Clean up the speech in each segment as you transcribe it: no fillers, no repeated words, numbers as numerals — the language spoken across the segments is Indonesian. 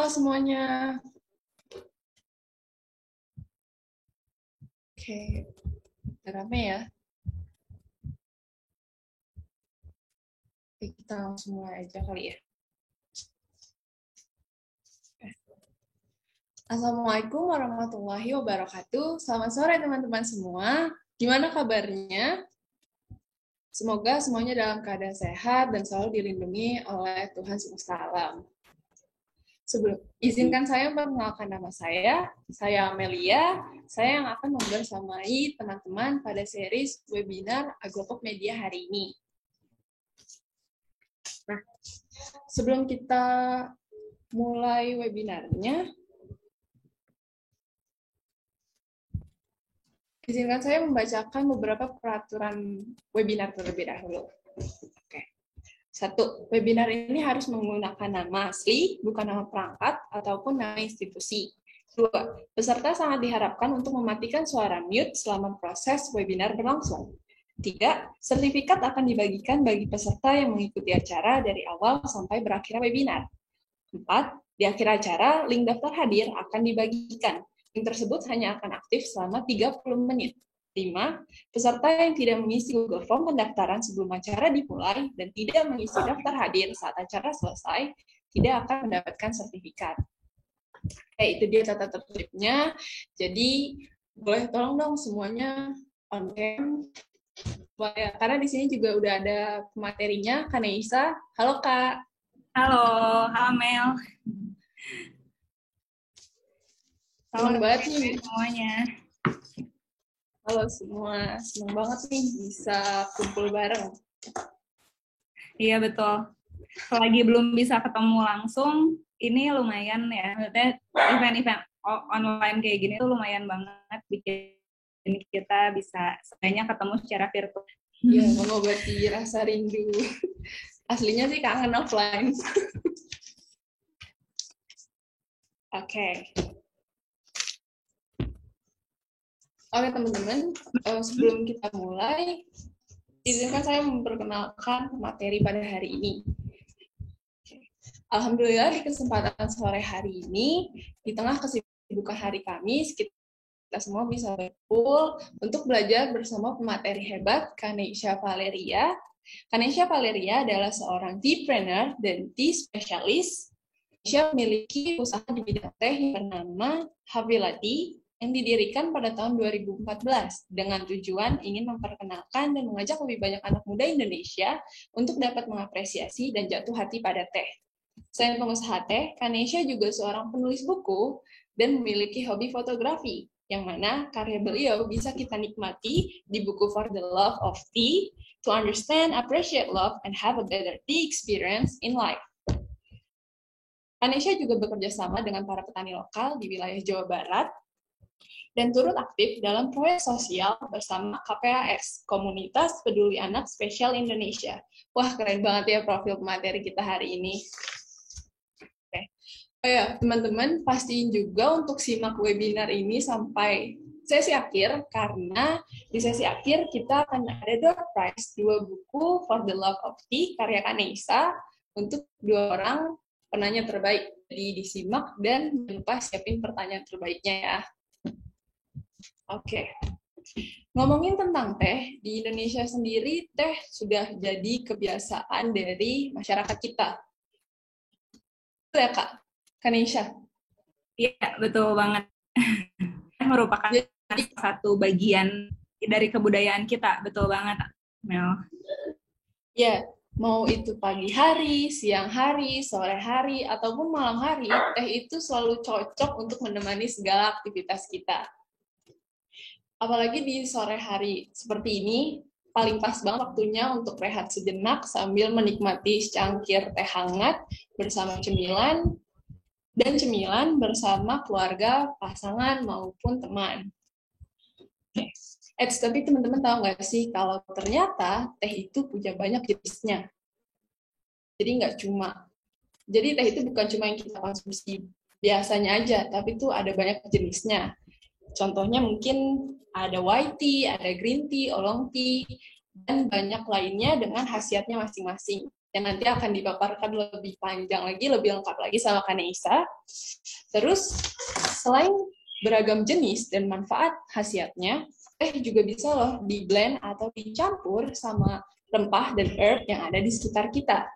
semuanya. Oke, udah rame ya. Oke, kita langsung mulai aja kali ya. Assalamualaikum warahmatullahi wabarakatuh. Selamat sore teman-teman semua. Gimana kabarnya? Semoga semuanya dalam keadaan sehat dan selalu dilindungi oleh Tuhan semesta alam. Izinkan saya memperkenalkan nama saya Amelia. Saya yang akan membersamai teman-teman pada series webinar Agrokop Media hari ini. Nah, sebelum kita mulai webinarnya, izinkan saya membacakan beberapa peraturan webinar terlebih dahulu. Oke. 1. Webinar ini harus menggunakan nama asli, bukan nama perangkat, ataupun nama institusi. 2. Peserta sangat diharapkan untuk mematikan suara mute selama proses webinar berlangsung. 3. Sertifikat akan dibagikan bagi peserta yang mengikuti acara dari awal sampai berakhir webinar. 4. Di akhir acara, link daftar hadir akan dibagikan. Link tersebut hanya akan aktif selama 30 menit. 5. Peserta yang tidak mengisi Google Form pendaftaran sebelum acara dimulai dan tidak mengisi daftar hadir saat acara selesai, tidak akan mendapatkan sertifikat. Oke, itu dia tata tertibnya. Jadi, boleh tolong dong semuanya on cam. Karena di sini juga udah ada materinya, Kak Neisa. Halo, Kak. Halo Mel. Senang banget nih semuanya. Halo semua, senang banget nih bisa kumpul bareng. Iya betul. Selagi belum bisa ketemu langsung, ini lumayan ya. Maksudnya event-event online kayak gini tuh lumayan banget bikin kita bisa sebenarnya ketemu secara virtual. Iya, mengobati rasa rindu. Aslinya sih kangen offline. Oke. Oke teman-teman, sebelum kita mulai, izinkan saya memperkenalkan materi pada hari ini. Alhamdulillah di kesempatan sore hari ini, di tengah kesibukan hari Kamis, kita semua bisa berkumpul untuk belajar bersama pemateri hebat, Kanesha Valeria. Kanesha Valeria adalah seorang teapreneur dan tea specialist. Kanesha memiliki usaha di bidang teh yang bernama Havila Tea, yang didirikan pada tahun 2014 dengan tujuan ingin memperkenalkan dan mengajak lebih banyak anak muda Indonesia untuk dapat mengapresiasi dan jatuh hati pada teh. Selain pengusaha teh, Kanesha juga seorang penulis buku dan memiliki hobi fotografi, yang mana karya beliau bisa kita nikmati di buku For the Love of Tea, To Understand, Appreciate Love, and Have a Better Tea Experience in Life. Kanesha juga bekerja sama dengan para petani lokal di wilayah Jawa Barat, dan turut aktif dalam proyek sosial bersama KPAS, Komunitas Peduli Anak Spesial Indonesia. Wah, keren banget ya profil pemateri kita hari ini. Oke. Oh ya, teman-teman, pastiin juga untuk simak webinar ini sampai sesi akhir, karena di sesi akhir kita akan ada door prize, 2 buku For the Love of Tea, karya Kanesha, untuk 2 orang penanya terbaik. Jadi disimak dan jangan lupa siapin pertanyaan terbaiknya ya. Oke. Ngomongin tentang teh, di Indonesia sendiri teh sudah jadi kebiasaan dari masyarakat kita. Betul ya, Kak? Kanesha? Iya, betul banget. Merupakan satu bagian dari kebudayaan kita, betul banget, Mel. Ya, mau itu pagi hari, siang hari, sore hari, ataupun malam hari, teh itu selalu cocok untuk menemani segala aktivitas kita. Apalagi di sore hari seperti ini, paling pas banget waktunya untuk rehat sejenak sambil menikmati secangkir teh hangat bersama cemilan, dan cemilan bersama keluarga, pasangan, maupun teman. Oke. Tapi teman-teman tahu nggak sih kalau ternyata teh itu punya banyak jenisnya. Jadi teh itu bukan cuma yang kita konsumsi biasanya aja, tapi itu ada banyak jenisnya. Contohnya mungkin ada white tea, ada green tea, oolong tea, dan banyak lainnya dengan khasiatnya masing-masing. yang nanti akan dipaparkan lebih panjang lagi, lebih lengkap lagi sama Kaneisa. Terus, selain beragam jenis dan manfaat khasiatnya, teh juga bisa loh di-blend atau dicampur sama rempah dan herb yang ada di sekitar kita.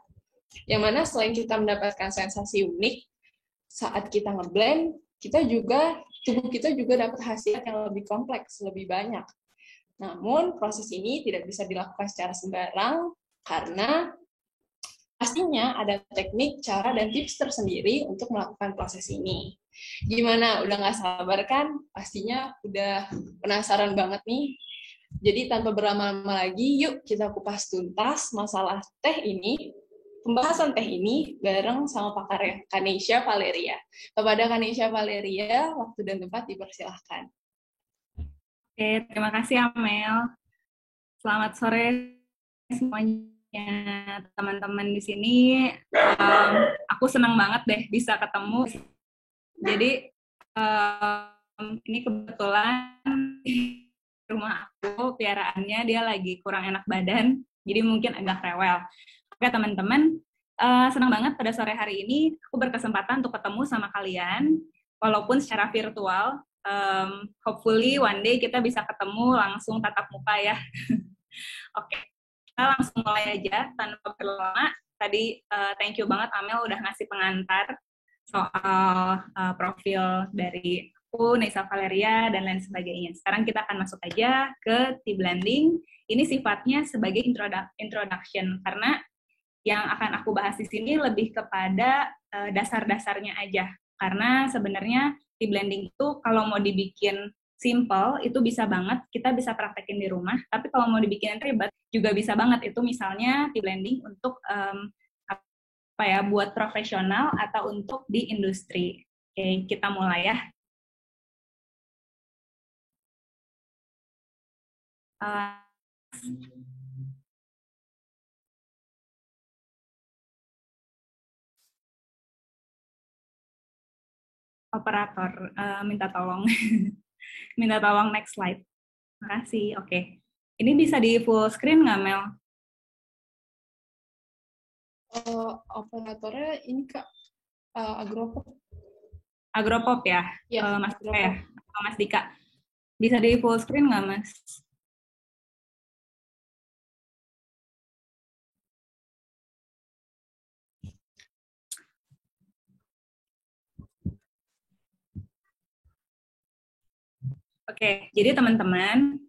Yang mana selain kita mendapatkan sensasi unik, saat kita ngeblend, tubuh kita juga dapat khasiat yang lebih kompleks, lebih banyak. Namun, proses ini tidak bisa dilakukan secara sembarang karena pastinya ada teknik, cara, dan tips tersendiri untuk melakukan proses ini. Gimana? Udah nggak sabar kan? Pastinya udah penasaran banget nih. Jadi tanpa berlama-lama lagi, yuk kita kupas tuntas masalah teh ini, pembahasan teh ini bareng sama pakar Kaneisha Valeria. Kepada Kaneisha Valeria, waktu dan tempat dipersilahkan. Oke, terima kasih Amel. Selamat sore semuanya teman-teman di sini. Aku senang banget deh bisa ketemu. Jadi ini kebetulan rumah aku piaraannya dia lagi kurang enak badan, jadi mungkin agak rewel. Oke teman-teman, senang banget pada sore hari ini aku berkesempatan untuk ketemu sama kalian, walaupun secara virtual. Hopefully one day kita bisa ketemu langsung tatap muka ya. Oke, kita langsung mulai aja tanpa berlama. Tadi thank you banget Amel udah ngasih pengantar soal profil dari aku, Neisa Valeria, dan lain sebagainya. Sekarang kita akan masuk aja ke tea blending. Ini sifatnya sebagai introduction, karena yang akan aku bahas di sini lebih kepada dasar-dasarnya aja. Karena sebenarnya tea blending itu kalau mau dibikin simple, itu bisa banget, kita bisa praktekin di rumah. Tapi kalau mau dibikin ribet, juga bisa banget. Itu misalnya tea blending untuk buat profesional atau untuk di industri. Oke, kita mulai ya. Operator, minta tolong. Minta tolong next slide. Makasih, oke. Ini bisa di full screen nggak, Mel? Operatornya ini Kak, Agropop. Agropop ya? Ya, Mas Dika ya? Mas Dika. Bisa di full screen nggak, Mas? Oke, jadi teman-teman,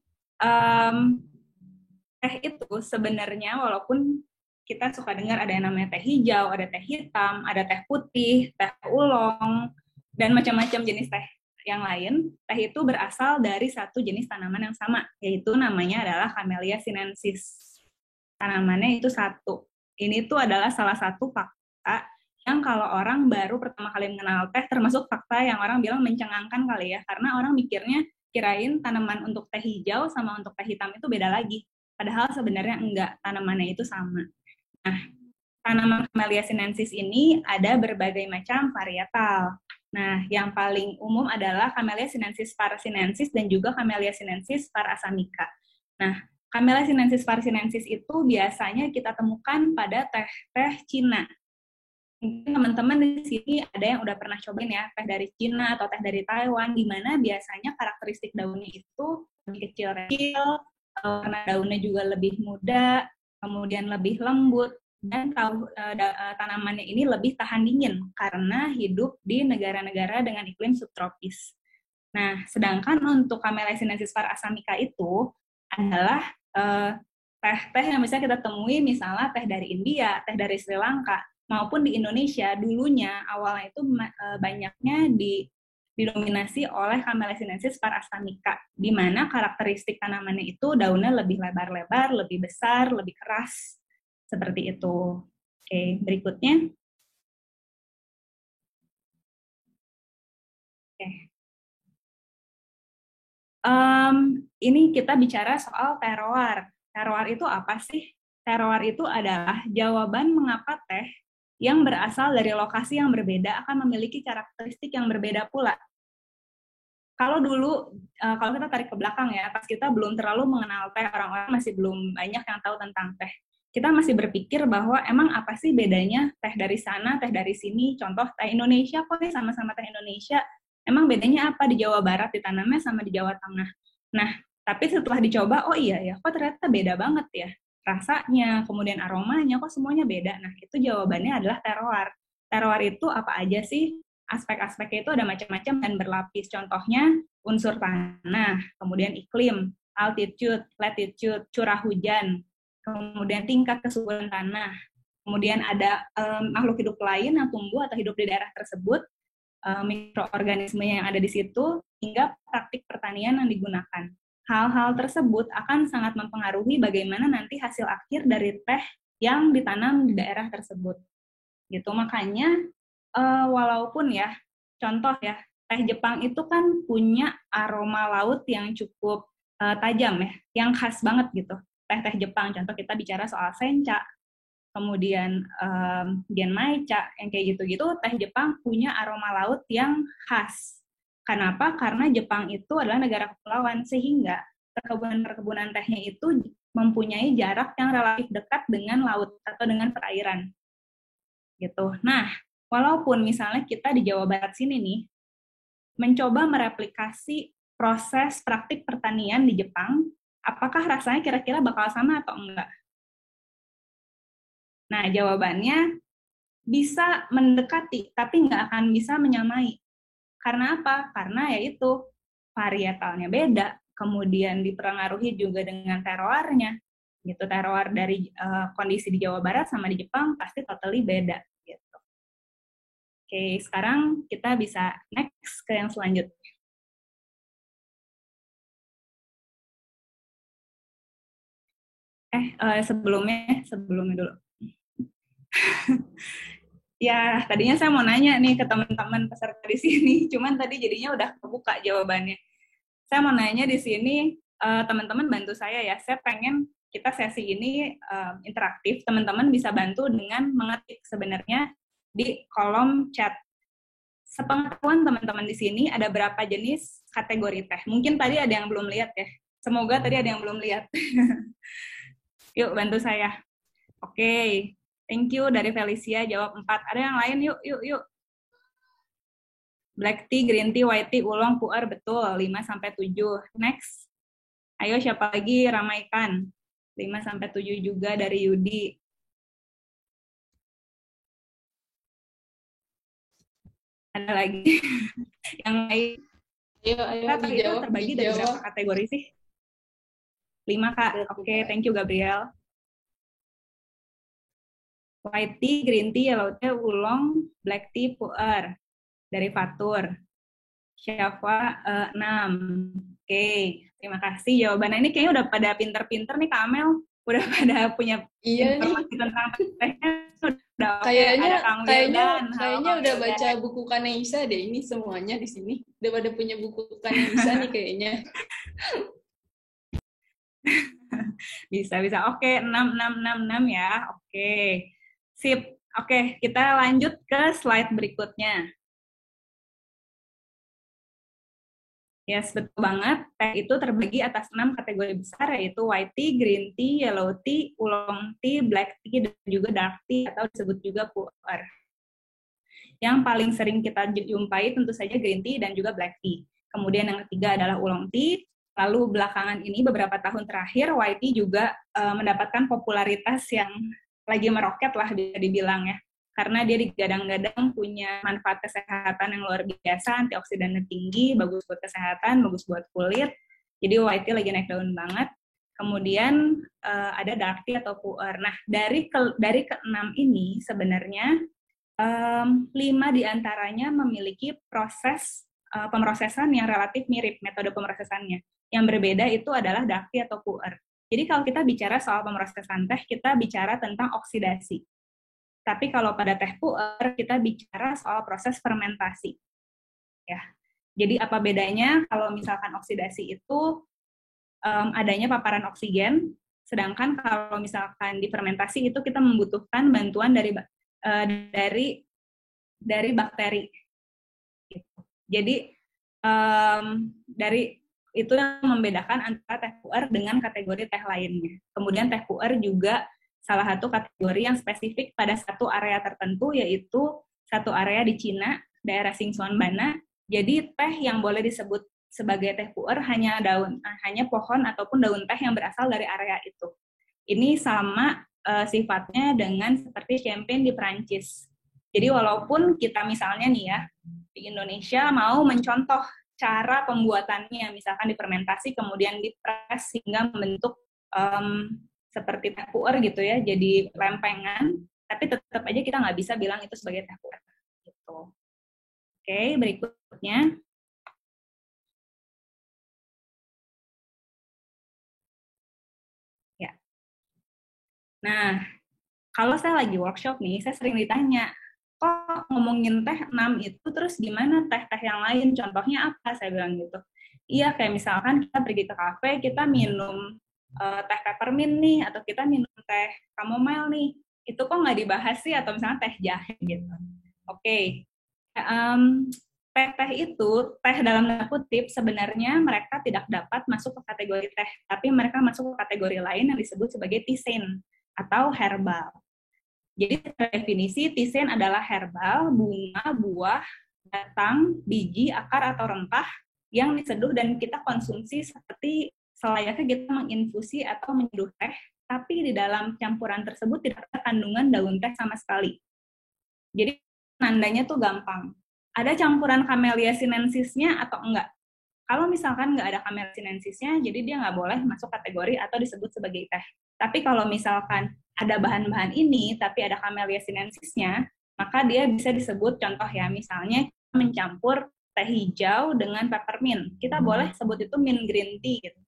teh itu sebenarnya walaupun kita suka dengar ada yang namanya teh hijau, ada teh hitam, ada teh putih, teh oolong, dan macam-macam jenis teh yang lain, teh itu berasal dari satu jenis tanaman yang sama, yaitu namanya adalah Camellia sinensis. Tanamannya itu satu. Ini tuh adalah salah satu fakta yang kalau orang baru pertama kali mengenal teh, termasuk fakta yang orang bilang mencengangkan kali ya, karena orang mikirnya kirain tanaman untuk teh hijau sama untuk teh hitam itu beda lagi. Padahal sebenarnya enggak, tanamannya itu sama. Nah, tanaman Camellia sinensis ini ada berbagai macam varietal. Nah, yang paling umum adalah Camellia sinensis var sinensis dan juga Camellia sinensis var assamica. Nah, Camellia sinensis var sinensis itu biasanya kita temukan pada teh-teh Cina. Mungkin teman-teman di sini ada yang udah pernah cobain ya, teh dari Cina atau teh dari Taiwan, di mana biasanya karakteristik daunnya itu lebih kecil-kecil, karena daunnya juga lebih muda, kemudian lebih lembut, dan tanamannya ini lebih tahan dingin karena hidup di negara-negara dengan iklim subtropis. Nah, sedangkan untuk Camellia sinensis var assamica itu adalah teh-teh yang bisa kita temui misalnya teh dari India, teh dari Sri Lanka, maupun di Indonesia dulunya awalnya itu banyaknya didominasi oleh Camellia sinensis var assamica, di mana karakteristik tanamannya itu daunnya lebih lebar-lebar, lebih besar, lebih keras, seperti itu. Oke, berikutnya. Oke. Ini kita bicara soal terroir. Terroir itu apa sih? Terroir itu adalah jawaban mengapa teh yang berasal dari lokasi yang berbeda akan memiliki karakteristik yang berbeda pula. Kalau dulu, kalau kita tarik ke belakang ya, pas kita belum terlalu mengenal teh, orang-orang masih belum banyak yang tahu tentang teh. kita masih berpikir bahwa emang apa sih bedanya teh dari sana, teh dari sini. Contoh teh Indonesia kok sama-sama teh Indonesia. Emang bedanya apa di Jawa Barat ditanamnya sama di Jawa Tengah. Nah, tapi setelah dicoba, oh iya ya, kok ternyata beda banget ya. Rasanya, kemudian aromanya, kok semuanya beda. Nah, itu jawabannya adalah terroir. Terroir itu apa aja sih? Aspek-aspeknya itu ada macam-macam dan berlapis. Contohnya unsur tanah, kemudian iklim, altitude, latitude, curah hujan, kemudian tingkat kesuburan tanah, kemudian ada makhluk hidup lain yang tumbuh atau hidup di daerah tersebut, mikroorganisme yang ada di situ, hingga praktik pertanian yang digunakan. Hal-hal tersebut akan sangat mempengaruhi bagaimana nanti hasil akhir dari teh yang ditanam di daerah tersebut. Gitu, makanya walaupun ya, contoh ya, teh Jepang itu kan punya aroma laut yang cukup tajam ya, yang khas banget gitu. Teh-teh Jepang, contoh kita bicara soal sencha, kemudian genmaicha, yang kayak gitu-gitu, teh Jepang punya aroma laut yang khas. Kenapa? Karena Jepang itu adalah negara kepulauan, sehingga perkebunan-perkebunan tehnya itu mempunyai jarak yang relatif dekat dengan laut atau dengan perairan. Gitu. Nah, walaupun misalnya kita di Jawa Barat sini nih, mencoba mereplikasi proses praktik pertanian di Jepang, apakah rasanya kira-kira bakal sama atau enggak? Nah, jawabannya bisa mendekati, tapi nggak akan bisa menyamai. Karena apa? Karena yaitu varietalnya beda, kemudian dipengaruhi juga dengan terroirnya. Gitu, terroir dari kondisi di Jawa Barat sama di Jepang pasti totally beda. Gitu. Oke, sekarang kita bisa next ke yang selanjutnya. Sebelumnya dulu. Ya, tadinya saya mau nanya nih ke teman-teman peserta di sini, cuman tadi jadinya udah kebuka jawabannya. Saya mau nanya di sini, teman-teman bantu saya ya, saya pengen kita sesi ini interaktif, teman-teman bisa bantu dengan mengetik sebenarnya di kolom chat. Sepengetahuan teman-teman di sini, ada berapa jenis kategori teh? Mungkin tadi ada yang belum lihat ya, semoga tadi ada yang belum lihat. Yuk, bantu saya. Oke, thank you dari Felicia, jawab 4. Ada yang lain? Yuk. Black tea, green tea, white tea, oolong, pu'er, betul. 5-7. Next. Ayo, siapa lagi? Ramaikan. 5-7 juga dari Yudi. Ada lagi? Yang lain? Ayo Teh itu terbagi dari berapa kategori sih? 5, Kak. Oke, thank you, Gabriel. White tea, green tea, yellow tea, oolong, black tea, pu'er. Dari Fatur. Syafa 6. Oke, terima kasih jawabannya. Ini kayaknya udah pada pinter-pinter nih Kak Amel. Udah pada punya informasi tentang tehnya. Kayaknya udah baca buku Kaneisa deh ini semuanya di sini. Udah pada punya buku Kaneisa nih kayaknya. Bisa. Oke, 6 ya. Oke. Sip. Oke, kita lanjut ke slide berikutnya. Yes, betul banget. Teh itu terbagi atas 6 kategori besar, yaitu white tea, green tea, yellow tea, oolong tea, black tea, dan juga dark tea, atau disebut juga pu'er. Yang paling sering kita jumpai tentu saja green tea dan juga black tea. Kemudian yang ketiga adalah oolong tea. Lalu belakangan ini, beberapa tahun terakhir, white tea juga mendapatkan popularitas yang lagi meroket lah bisa dibilang ya. Karena dia digadang-gadang punya manfaat kesehatan yang luar biasa, antioksidannya tinggi, bagus buat kesehatan, bagus buat kulit. Jadi white tea lagi naik daun banget. Kemudian ada dark tea atau pu'er. Nah, dari keenam ini sebenarnya 5 diantaranya memiliki proses pemrosesan yang relatif mirip metode pemrosesannya. Yang berbeda itu adalah dark tea atau pu'er. Jadi kalau kita bicara soal pemrosesan teh, kita bicara tentang oksidasi. Tapi kalau pada teh pu'er, kita bicara soal proses fermentasi. Ya. Jadi apa bedanya kalau misalkan oksidasi itu adanya paparan oksigen, sedangkan kalau misalkan di fermentasi itu kita membutuhkan bantuan dari bakteri. Jadi dari itu yang membedakan antara teh pu'er dengan kategori teh lainnya. Kemudian teh pu'er juga salah satu kategori yang spesifik pada satu area tertentu, yaitu satu area di Cina, daerah Sichuan-Bana. Jadi teh yang boleh disebut sebagai teh pu'er hanya pohon ataupun daun teh yang berasal dari area itu. Ini sama sifatnya dengan seperti champagne di Perancis. Jadi walaupun kita misalnya nih ya, di Indonesia mau mencontoh cara pembuatannya, misalkan difermentasi kemudian dipres hingga membentuk seperti teh pu'er gitu ya, jadi lempengan, tapi tetap aja kita nggak bisa bilang itu sebagai teh pu'er. Gitu. Oke, berikutnya. Ya. Nah, kalau saya lagi workshop nih, saya sering ditanya, kok ngomongin teh 6 itu, terus gimana teh-teh yang lain? Contohnya apa? Saya bilang gitu. Iya, kayak misalkan kita pergi ke kafe, kita minum teh peppermint nih, atau kita minum teh chamomile nih. Itu kok nggak dibahas sih, atau misalnya teh jahe gitu. Oke. Teh-teh itu, teh dalam tanda kutip, sebenarnya mereka tidak dapat masuk ke kategori teh, tapi mereka masuk ke kategori lain yang disebut sebagai tisane atau herbal. Jadi definisi tisane adalah herbal, bunga, buah, batang, biji, akar atau rempah yang diseduh dan kita konsumsi seperti selayaknya kita menginfusi atau menyeduh teh, tapi di dalam campuran tersebut tidak ada kandungan daun teh sama sekali. Jadi nandanya tuh gampang. Ada campuran Camellia sinensisnya atau enggak? Kalau misalkan nggak ada Camellia sinensisnya, jadi dia nggak boleh masuk kategori atau disebut sebagai teh. Tapi kalau misalkan ada bahan-bahan ini, tapi ada Camellia sinensisnya, maka dia bisa disebut, contoh ya, misalnya mencampur teh hijau dengan peppermint. Kita boleh sebut itu mint green tea gitu.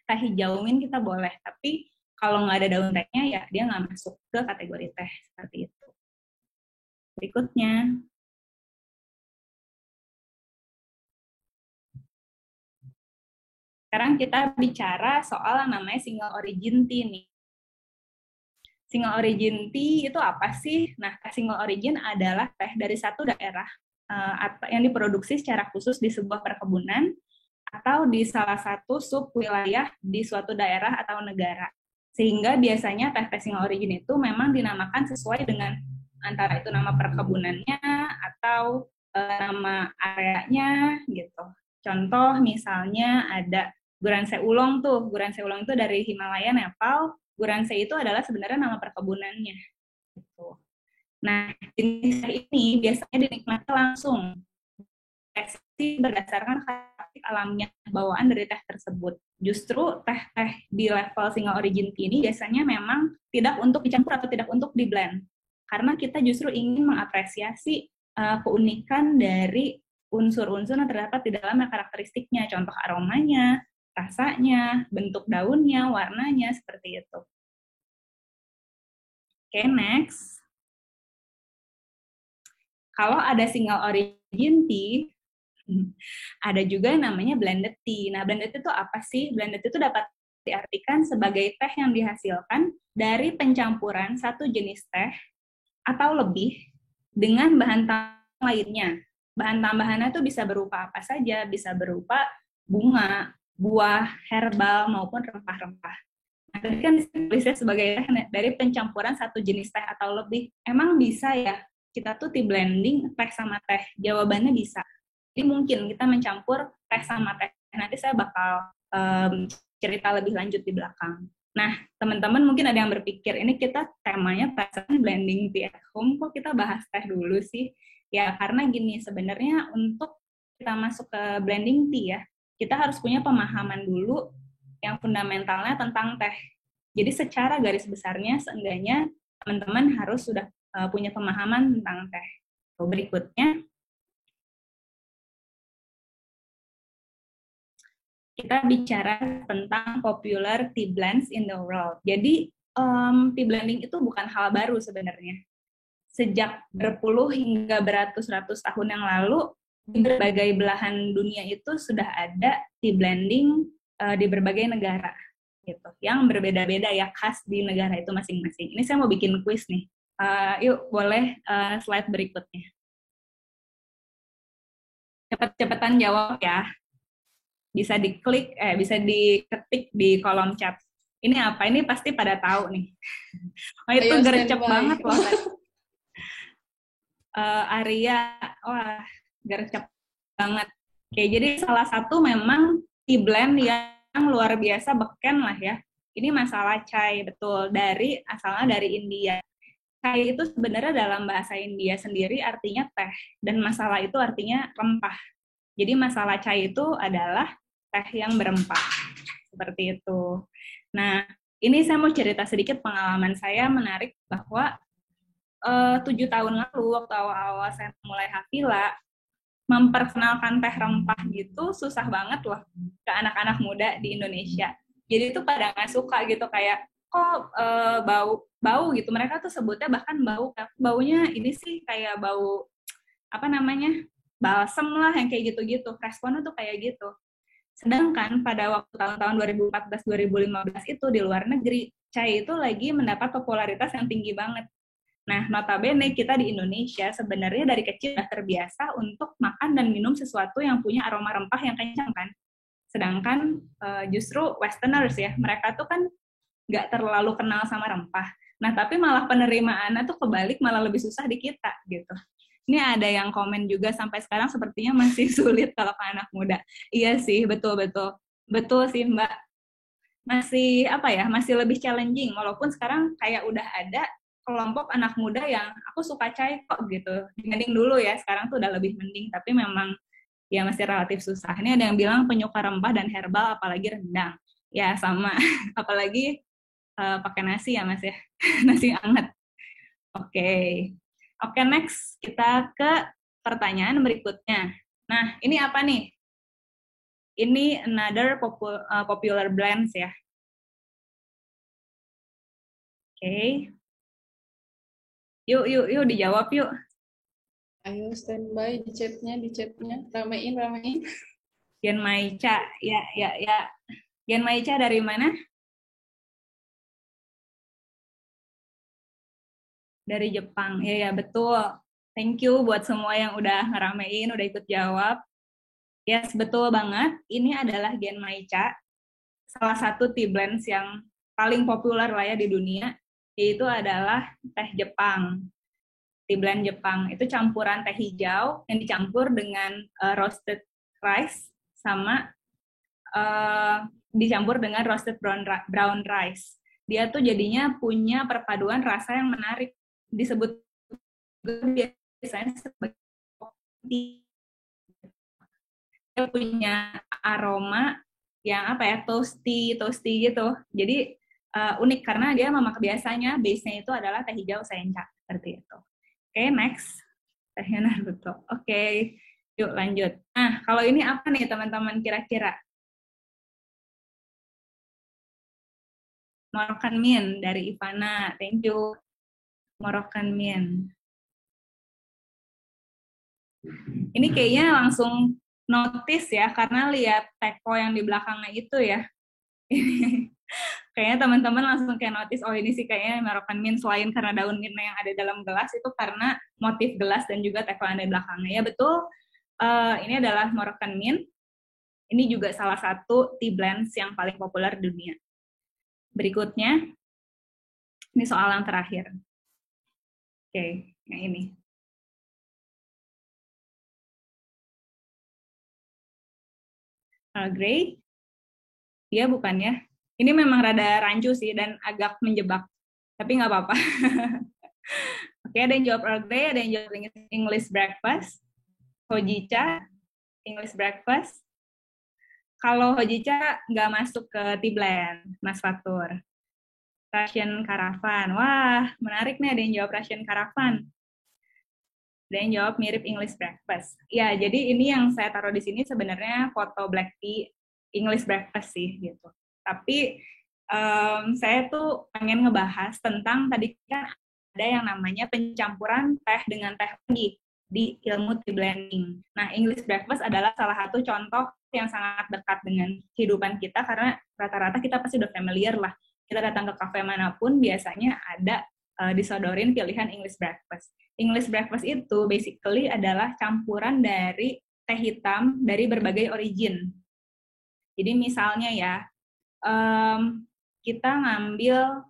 Teh hijau mint kita boleh, tapi kalau nggak ada daun tehnya, ya dia nggak masuk ke kategori teh, seperti itu. Berikutnya. Sekarang kita bicara soal yang namanya single origin tea nih. Single origin tea itu apa sih? Nah, single origin adalah teh dari satu daerah yang diproduksi secara khusus di sebuah perkebunan atau di salah satu sub wilayah di suatu daerah atau negara. Sehingga biasanya teh single origin itu memang dinamakan sesuai dengan antara itu nama perkebunannya atau nama areanya gitu. Contoh misalnya ada Guranse Oolong tuh. Guranse Oolong itu dari Himalaya, Nepal. Guranse itu adalah sebenarnya nama perkebunannya. Gitu. Nah, jenis teh ini biasanya dinikmati langsung. Berdasarkan karakteristik alamiah bawaan dari teh tersebut. Justru teh-teh di level single origin tea ini biasanya memang tidak untuk dicampur atau tidak untuk di blend. Karena kita justru ingin mengapresiasi keunikan dari unsur-unsur yang terdapat di dalam karakteristiknya. Contoh aromanya, rasanya, bentuk daunnya, warnanya, seperti itu. Oke, next. Kalau ada single origin tea, ada juga yang namanya blended tea. Nah, blended tea itu apa sih? Blended tea itu dapat diartikan sebagai teh yang dihasilkan dari pencampuran satu jenis teh atau lebih dengan bahan tambah lainnya. Bahan tambahannya itu bisa berupa apa saja, bisa berupa bunga, buah, herbal, maupun rempah-rempah. Nah, tadi kan ditulisnya sebagai teh dari pencampuran satu jenis teh atau lebih. Emang bisa ya kita tuh tea blending teh sama teh? Jawabannya bisa. Jadi mungkin kita mencampur teh sama teh. Nanti saya bakal cerita lebih lanjut di belakang. Nah, teman-teman mungkin ada yang berpikir, ini kita temanya teh blending tea at home, kok kita bahas teh dulu sih? Ya, karena gini, sebenarnya untuk kita masuk ke blending tea ya, kita harus punya pemahaman dulu yang fundamentalnya tentang teh. Jadi secara garis besarnya, seenggaknya teman-teman harus sudah punya pemahaman tentang teh. Berikutnya, kita bicara tentang popular tea blends in the world. Jadi, tea blending itu bukan hal baru sebenarnya. Sejak berpuluh hingga beratus-ratus tahun yang lalu, di berbagai belahan dunia itu sudah ada tea blending di berbagai negara, gitu. Yang berbeda-beda ya, khas di negara itu masing-masing. Ini saya mau bikin quiz nih. Yuk, boleh slide berikutnya. Cepet-cepetan jawab ya. Bisa diklik, bisa diketik di kolom chat. Ini apa? Ini pasti pada tahu nih. Oh, itu Ayo gercep standby. banget loh. Arya, wah gercep banget. Oke, jadi salah satu memang tea blend yang luar biasa beken lah ya. Ini masalah chai, betul. Asalnya dari India. Chai itu sebenarnya dalam bahasa India sendiri artinya teh. Dan masalah itu artinya rempah. Jadi masalah chai itu adalah teh yang berempah. Seperti itu. Nah, ini saya mau cerita sedikit pengalaman saya menarik bahwa 7 tahun lalu waktu awal-awal saya mulai hafila, memperkenalkan teh rempah gitu susah banget loh ke anak-anak muda di Indonesia. Jadi itu pada nggak suka gitu kayak kok bau gitu. Mereka tuh sebutnya bahkan baunya ini sih kayak bau apa namanya balsem lah yang kayak gitu-gitu. Responnya tuh kayak gitu. Sedangkan pada waktu tahun-tahun 2014-2015 itu di luar negeri, chai itu lagi mendapat popularitas yang tinggi banget. Nah, notabene kita di Indonesia sebenarnya dari kecil sudah terbiasa untuk makan dan minum sesuatu yang punya aroma rempah yang kencang kan. Sedangkan justru Westerners ya, mereka tuh kan nggak terlalu kenal sama rempah. Nah, tapi malah penerimaannya tuh kebalik, malah lebih susah di kita gitu. Ini ada yang komen juga sampai sekarang sepertinya masih sulit kalau ke anak muda. Iya sih, betul-betul. Betul sih Mbak. Masih apa ya, masih lebih challenging. Walaupun sekarang kayak udah ada kelompok anak muda yang aku suka chai kok gitu. Dibanding dulu ya, sekarang tuh udah lebih mending. Tapi memang ya masih relatif susah. Ini ada yang bilang penyuka rempah dan herbal apalagi rendang. Ya sama, apalagi pakai nasi ya Mas ya, nasi hangat. Oke, oke next kita ke pertanyaan berikutnya. Nah ini apa nih? Ini another popular blends ya. Oke, yuk dijawab yuk. Ayo standby di chatnya, ramein. Gen Maica, ya. Gen Maica dari mana? Dari Jepang, ya betul. Thank you buat semua yang udah ngeramein, udah ikut jawab. Yes, betul banget. Ini adalah Gen Maica, salah satu tea blends yang paling populer lah ya di dunia, yaitu adalah teh Jepang. Tea blend Jepang itu campuran teh hijau yang dicampur dengan roasted rice sama dicampur dengan roasted brown rice. Dia tuh jadinya punya perpaduan rasa yang menarik. Disebut biasanya sebagai kopi. Dia punya aroma yang apa ya, toasty gitu. Jadi unik karena dia memang biasanya base-nya itu adalah teh hijau sencha seperti itu. Oke, next. Tehnya Naruto. Oke, yuk lanjut. Nah, kalau ini apa nih teman-teman kira-kira? Moroccan Min dari Ivana. Thank you. Moroccan Min. Ini kayaknya langsung notice ya, karena lihat teko yang di belakangnya itu ya. Kayaknya teman-teman langsung kayak notice, oh ini sih kayaknya Moroccan Mint, selain karena daun mintnya yang ada dalam gelas, itu karena motif gelas dan juga teko yang ada di belakangnya. Ya betul, ini adalah Moroccan Mint. Ini juga salah satu tea blends yang paling populer di dunia. Berikutnya, ini soal yang terakhir. Oke, yang ini. Earl Grey, dia bukan ya. Ini memang rada rancu sih dan agak menjebak, tapi nggak apa-apa. Oke, ada yang jawab Earl Grey, ada yang jawab English breakfast, Hojicha, English breakfast. Kalau Hojicha nggak masuk ke tea blend, Mas Fatur. Russian Caravan, wah menarik nih, ada yang jawab Russian Caravan. Ada yang jawab mirip English breakfast. Ya, jadi ini yang saya taruh di sini sebenarnya foto black tea English breakfast sih gitu. Tapi saya tuh pengen ngebahas tentang tadi kan ada yang namanya pencampuran teh dengan teh lagi di ilmu tea blending. Nah, English breakfast adalah salah satu contoh yang sangat dekat dengan kehidupan kita karena rata-rata kita pasti udah familiar lah. Kita datang ke kafe manapun biasanya ada disodorin pilihan English breakfast. English breakfast itu basically adalah campuran dari teh hitam dari berbagai origin. Jadi misalnya ya, kita ngambil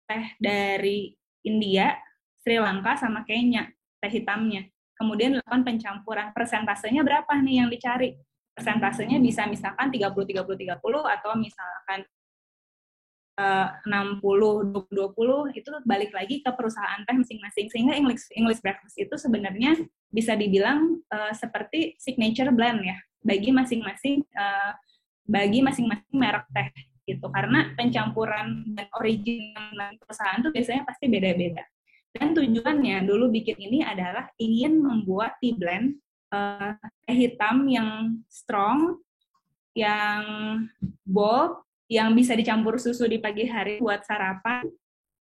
teh dari India, Sri Lanka, sama Kenya, teh hitamnya. Kemudian lakukan pencampuran. Persentasenya berapa nih yang dicari? Persentasenya bisa misalkan 30-30-30 atau misalkan 60-20-20, itu balik lagi ke perusahaan teh masing-masing. Sehingga English breakfast itu sebenarnya bisa dibilang seperti signature blend ya bagi masing-masing merek teh gitu. Karena pencampuran dan origin perusahaan itu biasanya pasti beda-beda. Dan tujuannya dulu bikin ini adalah ingin membuat tea blend teh hitam yang strong, yang bold, yang bisa dicampur susu di pagi hari buat sarapan,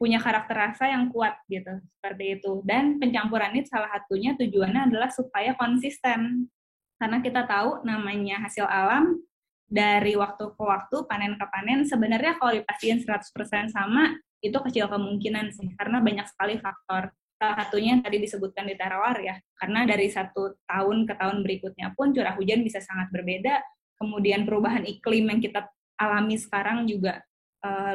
punya karakter rasa yang kuat gitu, seperti itu. Dan pencampuran ini salah satunya tujuannya adalah supaya konsisten. Karena kita tahu namanya hasil alam, dari waktu ke waktu, panen ke panen, sebenarnya kalau dipastiin 100% sama, itu kecil kemungkinan sih, karena banyak sekali faktor. Salah satunya yang tadi disebutkan di terroir ya, karena dari 1 tahun ke tahun berikutnya pun curah hujan bisa sangat berbeda, kemudian perubahan iklim yang kita alami sekarang juga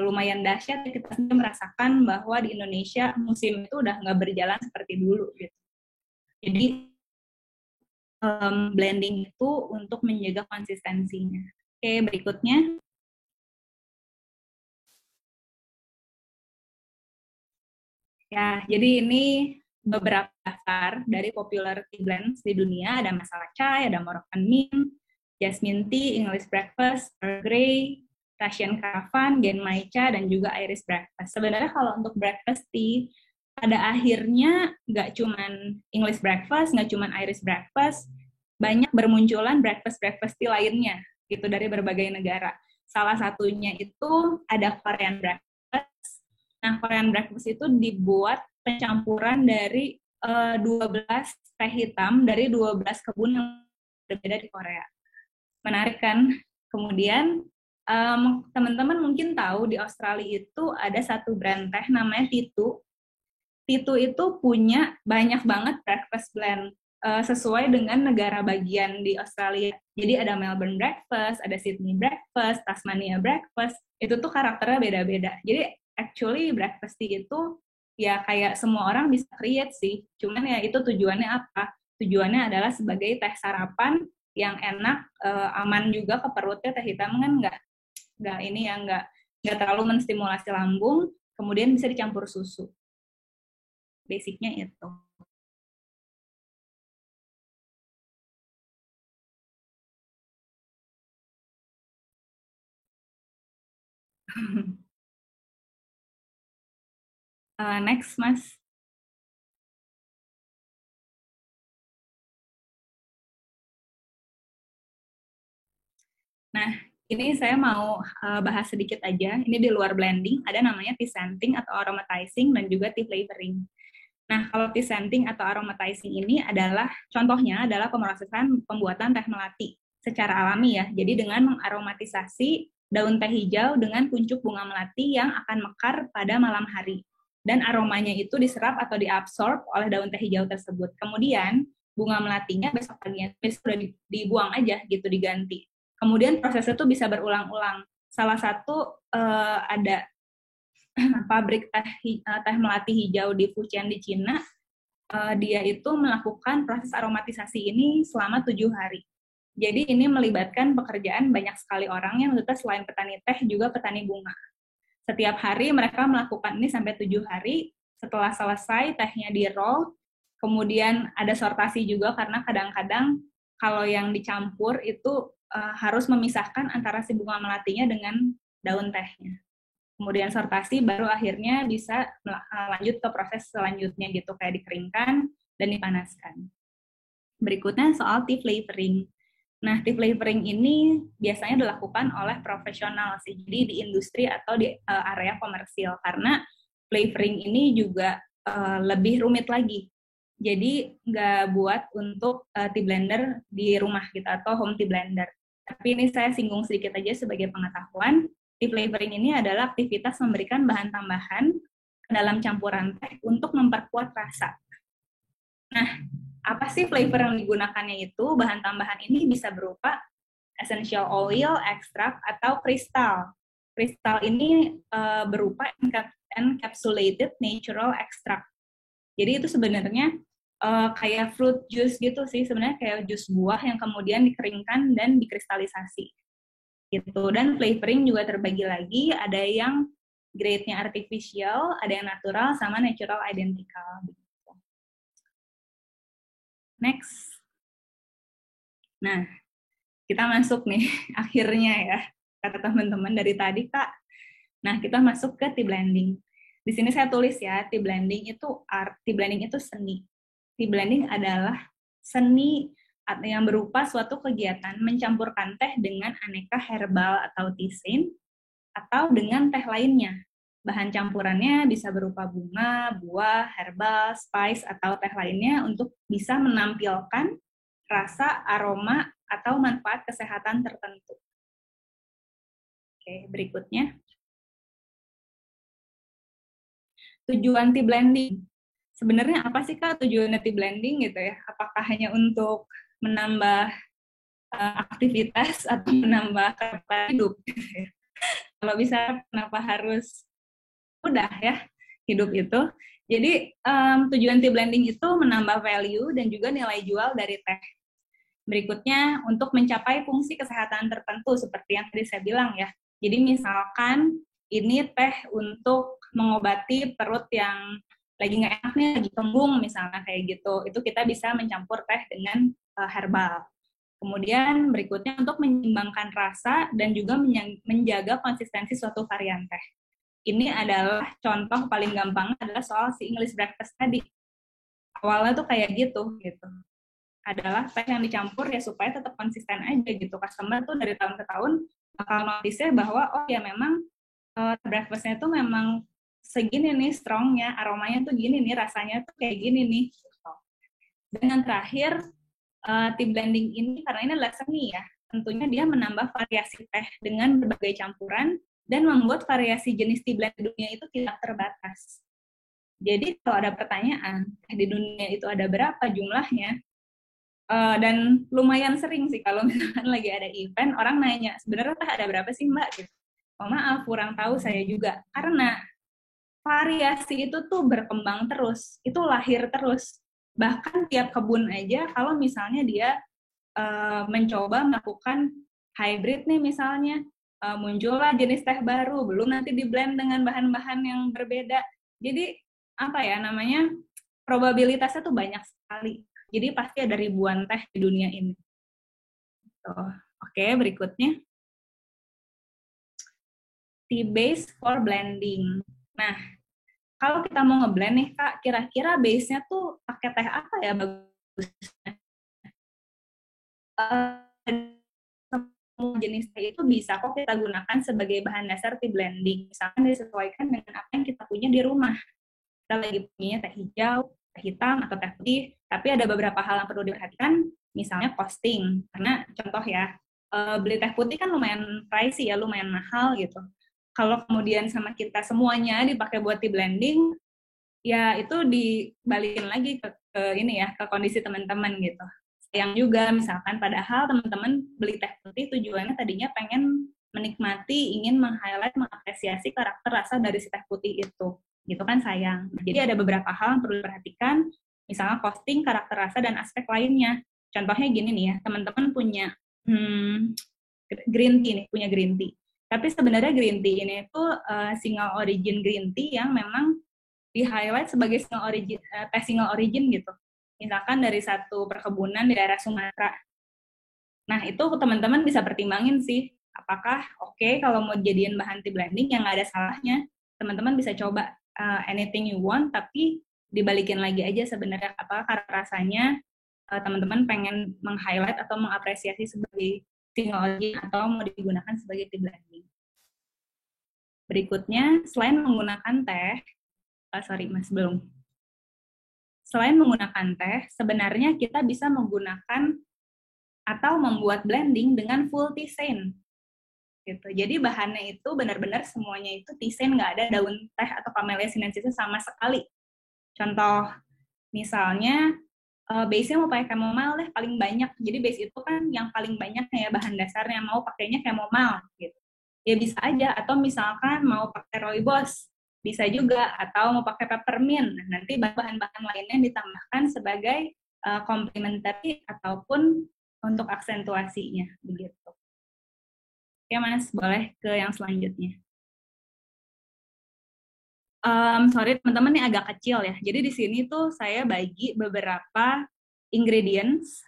lumayan dahsyat. Kita sendiri merasakan bahwa di Indonesia musim itu udah nggak berjalan seperti dulu gitu. Jadi blending itu untuk menjaga konsistensinya. Oke, berikutnya. Ya, jadi ini beberapa daftar dari popular tea blends di dunia. Ada Masala Chai, ada Moroccan Mint, Jasmine Tea, English Breakfast, Earl Grey, Russian Caravan, Genmaicha, dan juga Irish Breakfast. Sebenarnya kalau untuk breakfast tea, pada akhirnya nggak cuman English Breakfast, nggak cuman Irish Breakfast, banyak bermunculan breakfast tea lainnya gitu dari berbagai negara. Salah satunya itu ada Korean Breakfast. Nah, Korean Breakfast itu dibuat pencampuran dari 12 teh hitam dari 12 kebun yang berbeda di Korea. Menarik kan? Kemudian teman-teman mungkin tahu di Australia itu ada satu brand teh namanya Titu. Titu itu punya banyak banget breakfast blend sesuai dengan negara bagian di Australia. Jadi ada Melbourne Breakfast, ada Sydney Breakfast, Tasmania Breakfast. Itu tuh karakternya beda-beda. Jadi actually breakfast tea itu ya kayak semua orang bisa create sih. Cuman ya itu tujuannya apa? Tujuannya adalah sebagai teh sarapan yang enak, aman juga ke perutnya. Teh hitam kan nggak ini ya nggak terlalu menstimulasi lambung. Kemudian bisa dicampur susu. Basicnya itu. Next, Mas. Nah, ini saya mau bahas sedikit aja. Ini di luar blending, ada namanya tea scenting atau aromatizing dan juga tea flavoring. Nah, kalau tea scenting atau aromatizing ini adalah, contohnya adalah pembuatan teh melati secara alami ya. Jadi dengan mengaromatisasi daun teh hijau dengan kuncup bunga melati yang akan mekar pada malam hari. Dan aromanya itu diserap atau diabsorb oleh daun teh hijau tersebut. Kemudian bunga melatinya besok paginya sudah dibuang aja gitu, diganti. Kemudian prosesnya itu bisa berulang-ulang. Salah satu ada pabrik teh melati hijau di Fujian di Cina, dia itu melakukan proses aromatisasi ini selama 7 hari. Jadi ini melibatkan pekerjaan banyak sekali orang yang ternyata selain petani teh juga petani bunga. Setiap hari mereka melakukan ini sampai 7 hari. Setelah selesai tehnya di roll, kemudian ada sortasi juga karena kadang-kadang kalau yang dicampur itu harus memisahkan antara si bunga melatinya dengan daun tehnya. Kemudian sortasi baru akhirnya bisa lanjut ke proses selanjutnya gitu, kayak dikeringkan dan dipanaskan. Berikutnya soal tea flavoring. Nah, tea flavoring ini biasanya dilakukan oleh profesional sih, jadi di industri atau di area komersil, karena flavoring ini juga lebih rumit lagi. Jadi nggak buat untuk tea blender di rumah gitu atau home tea blender. Tapi ini saya singgung sedikit aja sebagai pengetahuan. Tea flavoring ini adalah aktivitas memberikan bahan tambahan ke dalam campuran teh untuk memperkuat rasa. Nah, apa sih flavor yang digunakannya itu? Bahan tambahan ini bisa berupa essential oil, ekstrak, atau kristal. kristal ini berupa encapsulated natural extract. Jadi itu sebenarnya kayak fruit juice gitu sih, sebenarnya kayak jus buah yang kemudian dikeringkan dan dikristalisasi gitu. Dan flavoring juga terbagi lagi, ada yang grade-nya artificial, ada yang natural, sama natural identical gitu. Next. Nah, kita masuk nih akhirnya ya, kata teman-teman dari tadi Kak. Nah, kita masuk ke tea blending. Di sini saya tulis ya, tea blending itu art, tea blending itu seni. Tea blending adalah seni yang berupa suatu kegiatan mencampurkan teh dengan aneka herbal atau tisane atau dengan teh lainnya. Bahan campurannya bisa berupa bunga, buah, herbal, spice, atau teh lainnya untuk bisa menampilkan rasa, aroma, atau manfaat kesehatan tertentu. Oke, berikutnya. Tujuan tea blending. Sebenarnya apa sih Kak tujuan tea blending gitu ya? Apakah hanya untuk menambah aktivitas atau menambah kecepatan hidup? Kalau bisa kenapa harus mudah ya hidup itu? Jadi tujuan tea blending itu menambah value dan juga nilai jual dari teh. Berikutnya untuk mencapai fungsi kesehatan tertentu seperti yang tadi saya bilang ya. Jadi misalkan ini teh untuk mengobati perut yang lagi nggak enak nih, lagi kembung misalnya kayak gitu, itu kita bisa mencampur teh dengan herbal. Kemudian berikutnya untuk menyeimbangkan rasa dan juga menjaga konsistensi suatu varian teh. Ini adalah contoh paling gampang adalah soal si English breakfast tadi. Awalnya tuh kayak gitu. Adalah teh yang dicampur ya supaya tetap konsisten aja gitu. Customer tuh dari tahun ke tahun bakal notice bahwa oh ya memang breakfastnya tuh memang segini nih strongnya, aromanya tuh gini nih, rasanya tuh kayak gini nih. Dan yang terakhir, tea blending ini karena ini adalah seni ya, tentunya dia menambah variasi teh dengan berbagai campuran dan membuat variasi jenis tea blend di dunia itu tidak terbatas. Jadi kalau ada pertanyaan, teh di dunia itu ada berapa jumlahnya? Dan lumayan sering sih kalau misalkan lagi ada event, orang nanya, sebenarnya teh ada berapa sih Mbak? Gitu. Oh maaf, kurang tahu saya juga. Karena variasi itu tuh berkembang terus, itu lahir terus. Bahkan tiap kebun aja, kalau misalnya dia mencoba melakukan hybrid nih misalnya, muncullah jenis teh baru, belum nanti di blend dengan bahan-bahan yang berbeda. Jadi apa ya namanya, probabilitasnya tuh banyak sekali. Jadi pasti ada ribuan teh di dunia ini. Oke, berikutnya. Tea base for blending. Nah, kalau kita mau ngeblend nih Kak, kira-kira base-nya tuh pakai teh apa ya bagusnya? Semua jenis teh itu bisa kok kita gunakan sebagai bahan dasar tea blending. Misalkan disesuaikan dengan apa yang kita punya di rumah. Kita lagi punya teh hijau, teh hitam, atau teh putih. Tapi ada beberapa hal yang perlu diperhatikan, misalnya costing. Karena contoh ya, beli teh putih kan lumayan pricey ya, lumayan mahal gitu. Kalau kemudian sama kita semuanya dipakai buat tea blending, ya itu dibalikin lagi ke ini ya, ke kondisi teman-teman gitu. Sayang juga misalkan padahal teman-teman beli teh putih tujuannya tadinya pengen menikmati, ingin meng-highlight, mengapresiasi karakter rasa dari si teh putih itu. Gitu kan sayang. Jadi ada beberapa hal yang perlu diperhatikan, misalnya costing, karakter rasa, dan aspek lainnya. Contohnya gini nih ya, teman-teman punya green tea nih, punya green tea. Tapi sebenarnya green tea ini itu single origin green tea yang memang di-highlight sebagai teh single origin gitu. Misalkan dari satu perkebunan di daerah Sumatera. Nah, itu teman-teman bisa pertimbangin sih, apakah oke kalau mau jadiin bahan tea blending yang nggak ada salahnya. Teman-teman bisa coba anything you want, tapi dibalikin lagi aja sebenarnya apa karena rasanya teman-teman pengen meng-highlight atau mengapresiasi sebagai single origin atau mau digunakan sebagai tea blending. Berikutnya, selain menggunakan teh, Selain menggunakan teh, sebenarnya kita bisa menggunakan atau membuat blending dengan full tisane. Gitu. Jadi bahannya itu benar-benar semuanya itu tisane, nggak ada daun teh atau Camellia sinensis sama sekali. Contoh, misalnya base-nya mau pakai chamomile deh paling banyak. Jadi base itu kan yang paling banyak ya bahan dasarnya, mau pakainya chamomile gitu. ya bisa aja. Atau misalkan mau pakai rooibos, bisa juga. Atau mau pakai peppermint, nah, nanti bahan-bahan lainnya ditambahkan sebagai complementary ataupun untuk aksentuasinya, begitu. Oke Mas, boleh ke yang selanjutnya. Sorry teman-teman, ini agak kecil ya. Jadi di sini tuh saya bagi beberapa ingredients.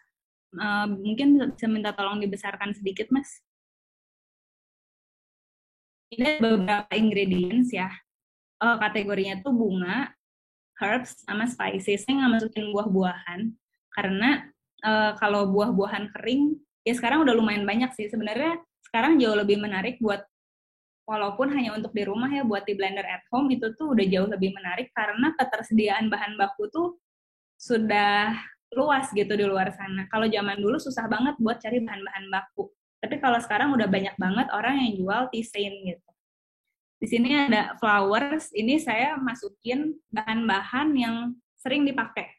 Mungkin bisa minta tolong dibesarkan sedikit, Mas. Ini beberapa ingredients ya. Kategorinya tuh bunga, herbs, sama spices. Saya nggak masukin buah-buahan, karena kalau buah-buahan kering, ya sekarang udah lumayan banyak sih. Sebenarnya sekarang jauh lebih menarik buat, walaupun hanya untuk di rumah ya, buat di blender at home, itu tuh udah jauh lebih menarik karena ketersediaan bahan baku tuh sudah luas gitu di luar sana. Kalau zaman dulu susah banget buat cari bahan-bahan baku. Tapi kalau sekarang udah banyak banget orang yang jual tisane gitu. Di sini ada flowers, ini saya masukin bahan-bahan yang sering dipakai.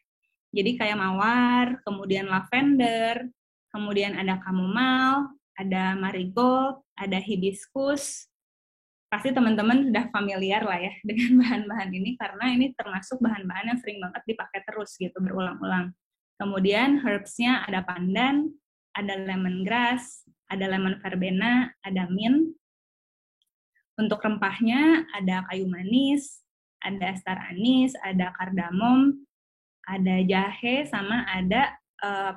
Jadi kayak mawar, kemudian lavender, kemudian ada chamomile, ada marigold, ada hibiscus. Pasti teman-teman sudah familiar lah ya dengan bahan-bahan ini, karena ini termasuk bahan-bahan yang sering banget dipakai terus gitu, berulang-ulang. Kemudian herbs-nya ada pandan, ada lemongrass, ada lemon verbena, ada mint. Untuk rempahnya ada kayu manis, ada star anise, ada kardamom, ada jahe, sama ada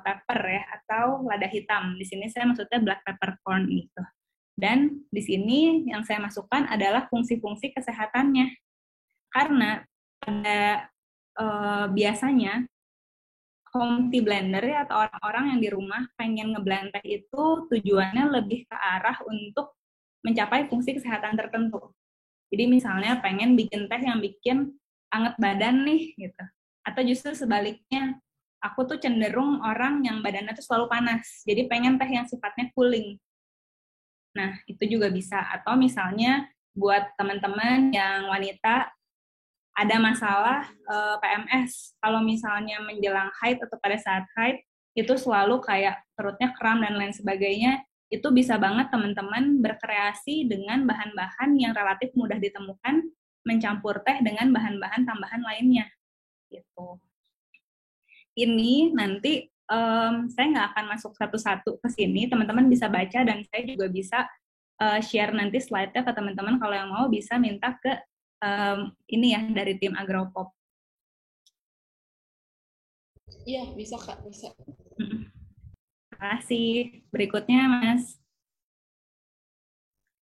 pepper ya, atau lada hitam. Di sini saya maksudnya black peppercorn itu. Dan di sini yang saya masukkan adalah fungsi-fungsi kesehatannya. Karena pada biasanya home tea blender ya, atau orang-orang yang di rumah pengen ngeblend teh itu tujuannya lebih ke arah untuk mencapai fungsi kesehatan tertentu. Jadi misalnya pengen bikin teh yang bikin anget badan nih gitu. Atau justru sebaliknya, aku tuh cenderung orang yang badannya tuh selalu panas. Jadi pengen teh yang sifatnya cooling. Nah, itu juga bisa. Atau misalnya buat teman-teman yang wanita ada masalah PMS. Kalau misalnya menjelang haid atau pada saat haid, itu selalu kayak perutnya kram dan lain sebagainya, itu bisa banget teman-teman berkreasi dengan bahan-bahan yang relatif mudah ditemukan, mencampur teh dengan bahan-bahan tambahan lainnya. Gitu. Ini nanti saya nggak akan masuk satu-satu ke sini, teman-teman bisa baca dan saya juga bisa share nanti slide-nya ke teman-teman. Kalau yang mau bisa minta ke ini ya, dari tim Agropop. Iya, bisa Kak, bisa. Terima kasih. Berikutnya, Mas.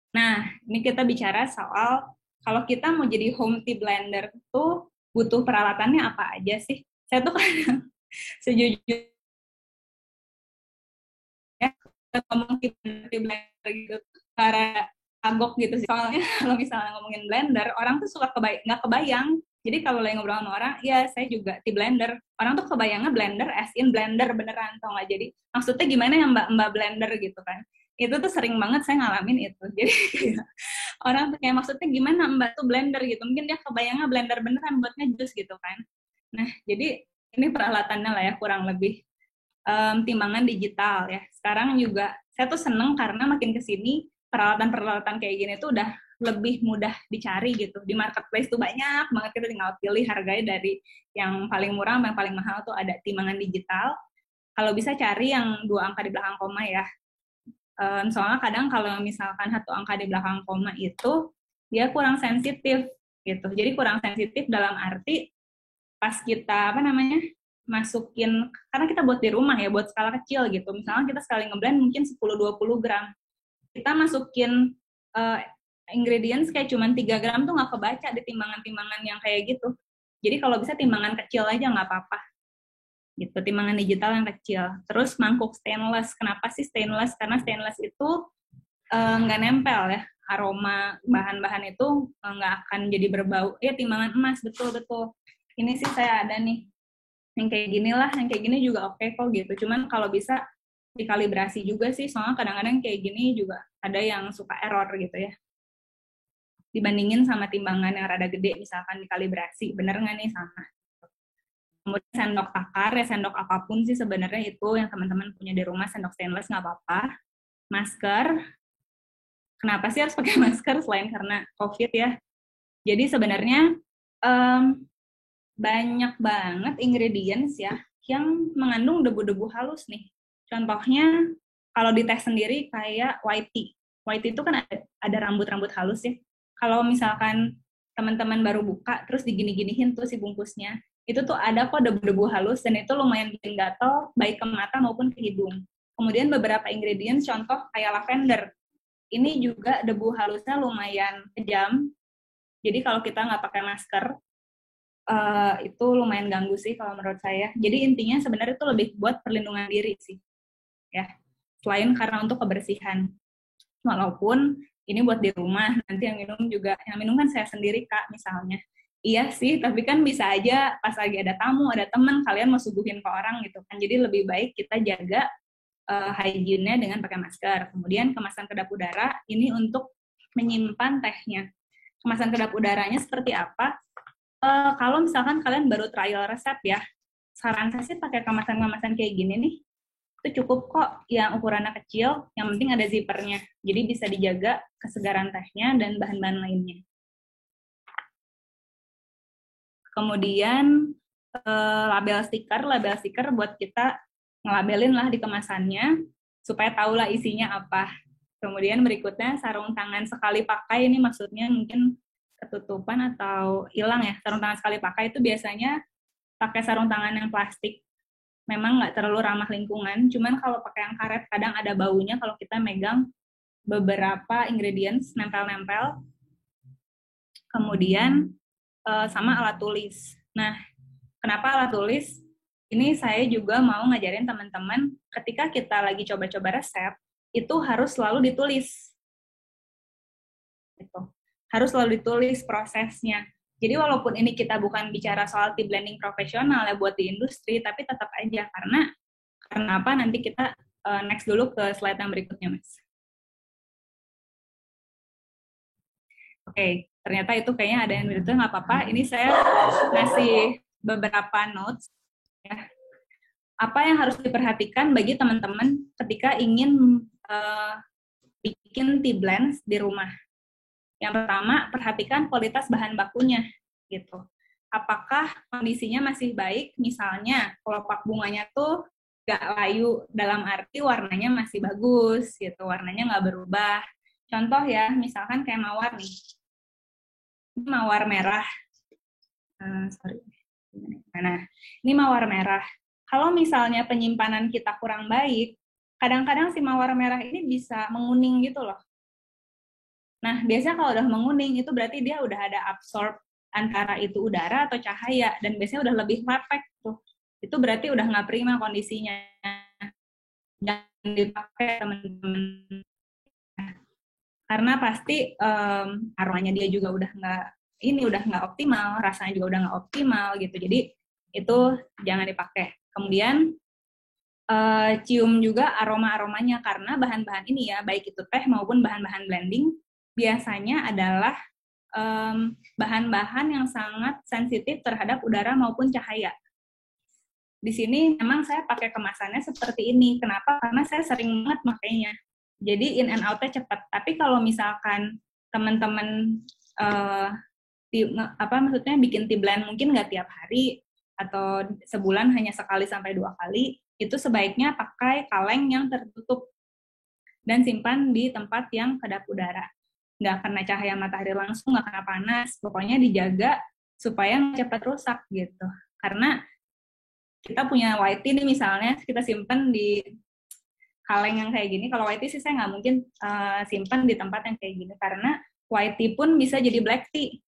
Nah, ini kita bicara soal kalau kita mau jadi home tea blender tuh butuh peralatannya apa aja sih? Saya tuh kadang sejujurnya ngomong tea blender gitu, karena kagok gitu sih. Soalnya kalau misalnya ngomongin blender, orang tuh suka nggak kebayang. Jadi kalau lagi ngobrol sama orang, ya saya juga tea blender. Orang tuh kebayangnya blender as in blender beneran, tau nggak? Jadi maksudnya gimana ya mbak blender gitu kan. Itu tuh sering banget saya ngalamin itu. Jadi orang tuh kayak maksudnya gimana mbak tuh blender gitu. Mungkin dia kebayangnya blender beneran buat ngejus gitu kan. Nah, jadi ini peralatannya lah ya kurang lebih. Timbangan digital ya. Sekarang juga saya tuh seneng karena makin kesini peralatan-peralatan kayak gini tuh udah lebih mudah dicari gitu. Di marketplace tuh banyak banget, kita tinggal pilih harganya dari yang paling murah sampai yang paling mahal tuh ada timbangan digital. Kalau bisa cari yang 2 angka di belakang koma ya. Soalnya kadang kalau misalkan 1 angka di belakang koma itu dia kurang sensitif gitu. Jadi kurang sensitif dalam arti pas kita masukin, karena kita buat di rumah ya, buat skala kecil gitu. Misalnya kita sekali ngeblend mungkin 10-20 gram. Kita masukin ingredients kayak cuman 3 gram tuh nggak kebaca di timbangan-timbangan yang kayak gitu. Jadi kalau bisa timbangan kecil aja nggak apa-apa. Gitu, timbangan digital yang kecil. Terus mangkuk stainless. Kenapa sih stainless? Karena stainless itu nggak nempel ya. Aroma bahan-bahan itu nggak akan jadi berbau. Ya timbangan emas, betul-betul. Ini sih saya ada nih. Yang kayak gini lah, yang kayak gini juga oke kok gitu. Cuman kalau bisa dikalibrasi juga sih, soalnya kadang-kadang kayak gini juga ada yang suka error gitu ya. Dibandingin sama timbangan yang rada gede, misalkan dikalibrasi, bener nggak nih sama. Kemudian sendok takar, ya sendok apapun sih sebenarnya itu yang teman-teman punya di rumah, sendok stainless nggak apa-apa. Masker, kenapa sih harus pakai masker selain karena COVID ya? Jadi sebenarnya banyak banget ingredients ya yang mengandung debu-debu halus nih. Contohnya kalau dites sendiri kayak white tea. White tea itu kan ada rambut-rambut halus ya. Kalau misalkan teman-teman baru buka terus digini-ginihin tuh si bungkusnya, itu tuh ada kok debu-debu halus dan itu lumayan bikin gatal baik ke mata maupun ke hidung. Kemudian beberapa ingredients contoh kayak lavender. Ini juga debu halusnya lumayan kejam. Jadi kalau kita nggak pakai masker, itu lumayan ganggu sih kalau menurut saya. Jadi intinya sebenarnya itu lebih buat perlindungan diri sih, ya. Selain karena untuk kebersihan. Walaupun ini buat di rumah, nanti yang minum kan saya sendiri Kak misalnya. Iya sih, tapi kan bisa aja pas lagi ada tamu, ada teman, kalian mau suguhin ke orang gitu kan. Jadi lebih baik kita jaga hygiene-nya dengan pakai masker. Kemudian kemasan kedap udara, ini untuk menyimpan tehnya. Kemasan kedap udaranya seperti apa? Kalau misalkan kalian baru trial resep ya, saran saya sih pakai kemasan-kemasan kayak gini nih, itu cukup kok yang ukurannya kecil, yang penting ada zippernya. Jadi bisa dijaga kesegaran tehnya dan bahan-bahan lainnya. Kemudian label stiker buat kita ngelabelin lah di kemasannya, supaya tahu lah isinya apa. Kemudian berikutnya sarung tangan sekali pakai, ini maksudnya mungkin ketutupan atau hilang ya. Sarung tangan sekali pakai itu biasanya pakai sarung tangan yang plastik. Memang nggak terlalu ramah lingkungan, cuman kalau pakai yang karet kadang ada baunya kalau kita megang beberapa ingredients nempel-nempel. Kemudian sama alat tulis. Nah, kenapa alat tulis? Ini saya juga mau ngajarin teman-teman ketika kita lagi coba-coba resep, itu harus selalu ditulis. Gitu. Harus selalu ditulis prosesnya. Jadi walaupun ini kita bukan bicara soal tea blending profesional ya buat di industri, tapi tetap aja karena apa nanti kita next dulu ke slide yang berikutnya, Mas. Oke, ternyata itu kayaknya ada yang itu nggak apa-apa. Ini saya ngasih beberapa notes ya. Apa yang harus diperhatikan bagi teman-teman ketika ingin bikin tea blends di rumah? Yang pertama, perhatikan kualitas bahan bakunya, gitu. Apakah kondisinya masih baik? Misalnya, kelopak bunganya tuh nggak layu, dalam arti warnanya masih bagus, gitu. Warnanya nggak berubah. Contoh ya, misalkan kayak mawar nih. Mawar merah. Nah, ini mawar merah. Kalau misalnya penyimpanan kita kurang baik, kadang-kadang si mawar merah ini bisa menguning gitu loh. Nah, biasanya kalau udah menguning, itu berarti dia udah ada absorb antara itu udara atau cahaya, dan biasanya udah lebih lepek tuh. Itu berarti udah nggak prima kondisinya. Jangan dipakai, teman-teman. Karena pasti aromanya dia juga udah nggak optimal, rasanya juga udah nggak optimal gitu. Jadi itu jangan dipakai. Kemudian cium juga aroma-aromanya, karena bahan-bahan ini ya, baik itu teh maupun bahan-bahan blending, biasanya adalah bahan-bahan yang sangat sensitif terhadap udara maupun cahaya. Di sini memang saya pakai kemasannya seperti ini. Kenapa? Karena saya sering banget makainya. Jadi in and out-nya cepat. Tapi kalau misalkan teman-teman maksudnya bikin tea blend mungkin nggak tiap hari atau sebulan hanya sekali sampai 2 kali, itu sebaiknya pakai kaleng yang tertutup dan simpan di tempat yang kedap udara. Nggak kena cahaya matahari langsung, nggak kena panas, pokoknya dijaga supaya nggak cepat rusak gitu. Karena kita punya white tea nih misalnya, kita simpan di kaleng yang kayak gini. Kalau white tea sih saya nggak mungkin simpan di tempat yang kayak gini, karena white tea pun bisa jadi black tea.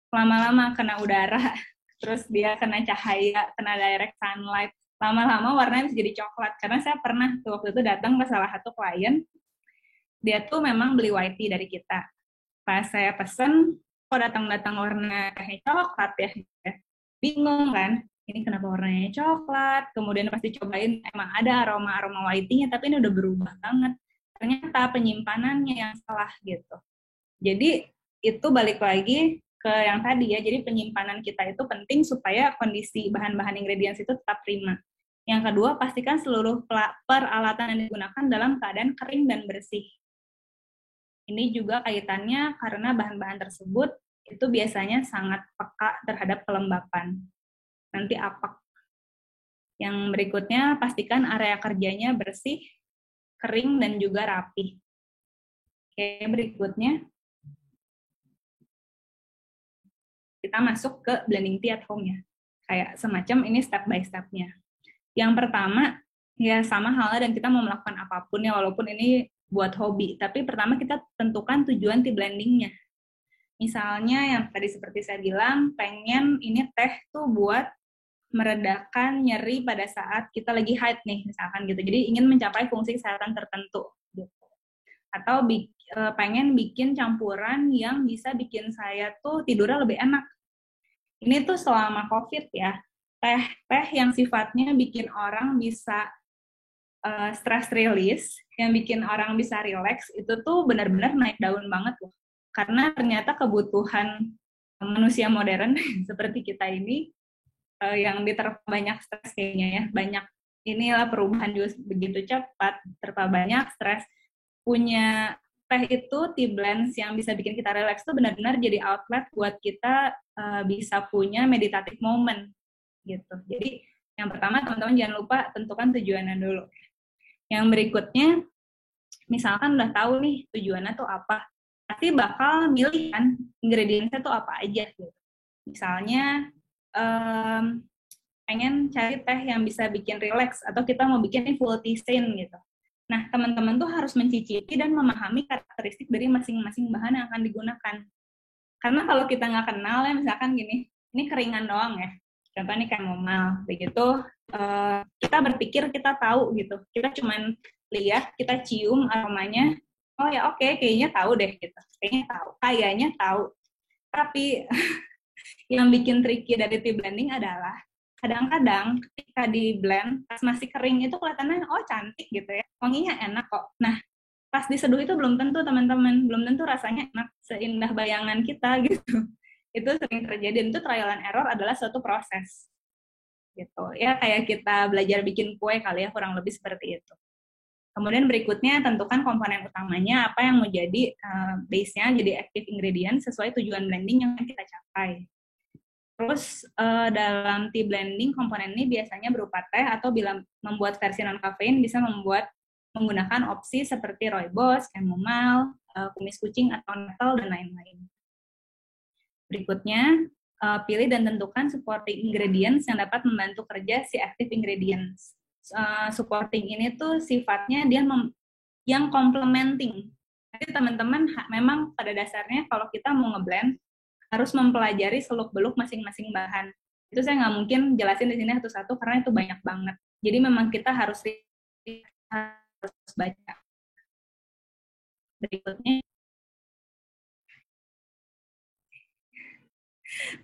Lama-lama kena udara, terus dia kena cahaya, kena direct sunlight, lama-lama warnanya bisa jadi coklat. Karena saya pernah tuh waktu itu datang ke salah satu klien, dia tuh memang beli white tea dari kita. Pas saya pesen, kok datang-datang warna kayak coklat ya. Bingung kan, ini kenapa warnanya coklat. Kemudian pas dicobain, emang ada aroma-aroma white tea-nya, tapi ini udah berubah banget. Ternyata penyimpanannya yang salah gitu. Jadi itu balik lagi ke yang tadi ya, jadi penyimpanan kita itu penting supaya kondisi bahan-bahan ingredients itu tetap prima. Yang kedua, pastikan seluruh peralatan yang digunakan dalam keadaan kering dan bersih. Ini juga kaitannya karena bahan-bahan tersebut itu biasanya sangat peka terhadap kelembapan. Nanti apak. Yang berikutnya, pastikan area kerjanya bersih, kering, dan juga rapi. Oke, berikutnya, kita masuk ke blending tea at home ya. Kayak semacam ini step by step-nya. Yang pertama, ya sama halnya dan kita mau melakukan apapun ya, walaupun ini buat hobi. Tapi pertama kita tentukan tujuan tea blending-nya. Misalnya yang tadi seperti saya bilang, pengen ini teh tuh buat meredakan nyeri pada saat kita lagi haid nih, misalkan gitu. Jadi ingin mencapai fungsi kesehatan tertentu. Gitu. Atau pengen bikin campuran yang bisa bikin saya tuh tidurnya lebih enak. Ini tuh selama COVID ya, teh yang sifatnya bikin orang bisa stress release, yang bikin orang bisa relax, itu tuh benar-benar naik daun banget loh. Karena ternyata kebutuhan manusia modern seperti kita ini yang diterpa banyak stres kayaknya ya, banyak inilah perubahan juga begitu cepat, terpa banyak stres, punya teh itu, tea blends yang bisa bikin kita relax tuh benar-benar jadi outlet buat kita bisa punya meditative moment gitu. Jadi yang pertama teman-teman jangan lupa tentukan tujuannya dulu. Yang berikutnya, misalkan udah tahu nih tujuannya tuh apa, pasti bakal milih kan ingredientsnya tuh apa aja gitu. Misalnya pengen cari teh yang bisa bikin relax atau kita mau bikin full tea scene gitu. Nah, teman-teman tuh harus mencicipi dan memahami karakteristik dari masing-masing bahan yang akan digunakan. Karena kalau kita nggak kenal ya, misalkan gini, ini keringan doang ya. Contohnya chamomile, begitu kita berpikir kita tahu gitu. Kita cuman lihat, kita cium aromanya, oh ya oke, kayaknya tahu deh gitu. Kayaknya tahu. Tapi yang bikin tricky dari tea blending adalah kadang-kadang ketika di blend pas masih kering itu kelihatannya oh cantik gitu ya, wanginya enak kok. Nah pas diseduh itu belum tentu teman-teman, belum tentu rasanya enak seindah bayangan kita gitu. Itu sering terjadi dan itu trial and error adalah suatu proses gitu ya, kayak kita belajar bikin kue kali ya, kurang lebih seperti itu. Kemudian berikutnya tentukan komponen utamanya apa yang mau jadi base-nya, jadi active ingredient sesuai tujuan blending yang kita capai. Terus dalam tea blending komponen ini biasanya berupa teh atau bila membuat versi non kafein bisa menggunakan opsi seperti rooibos, chamomile, kumis kucing atau nettle dan lain-lain. Berikutnya pilih dan tentukan supporting ingredients yang dapat membantu kerja si active ingredients. Supporting ini tuh sifatnya dia yang complementing. Jadi teman-teman memang pada dasarnya kalau kita mau ngeblend harus mempelajari seluk-beluk masing-masing bahan. Itu saya nggak mungkin jelasin di sini satu-satu karena itu banyak banget. Jadi memang kita harus baca.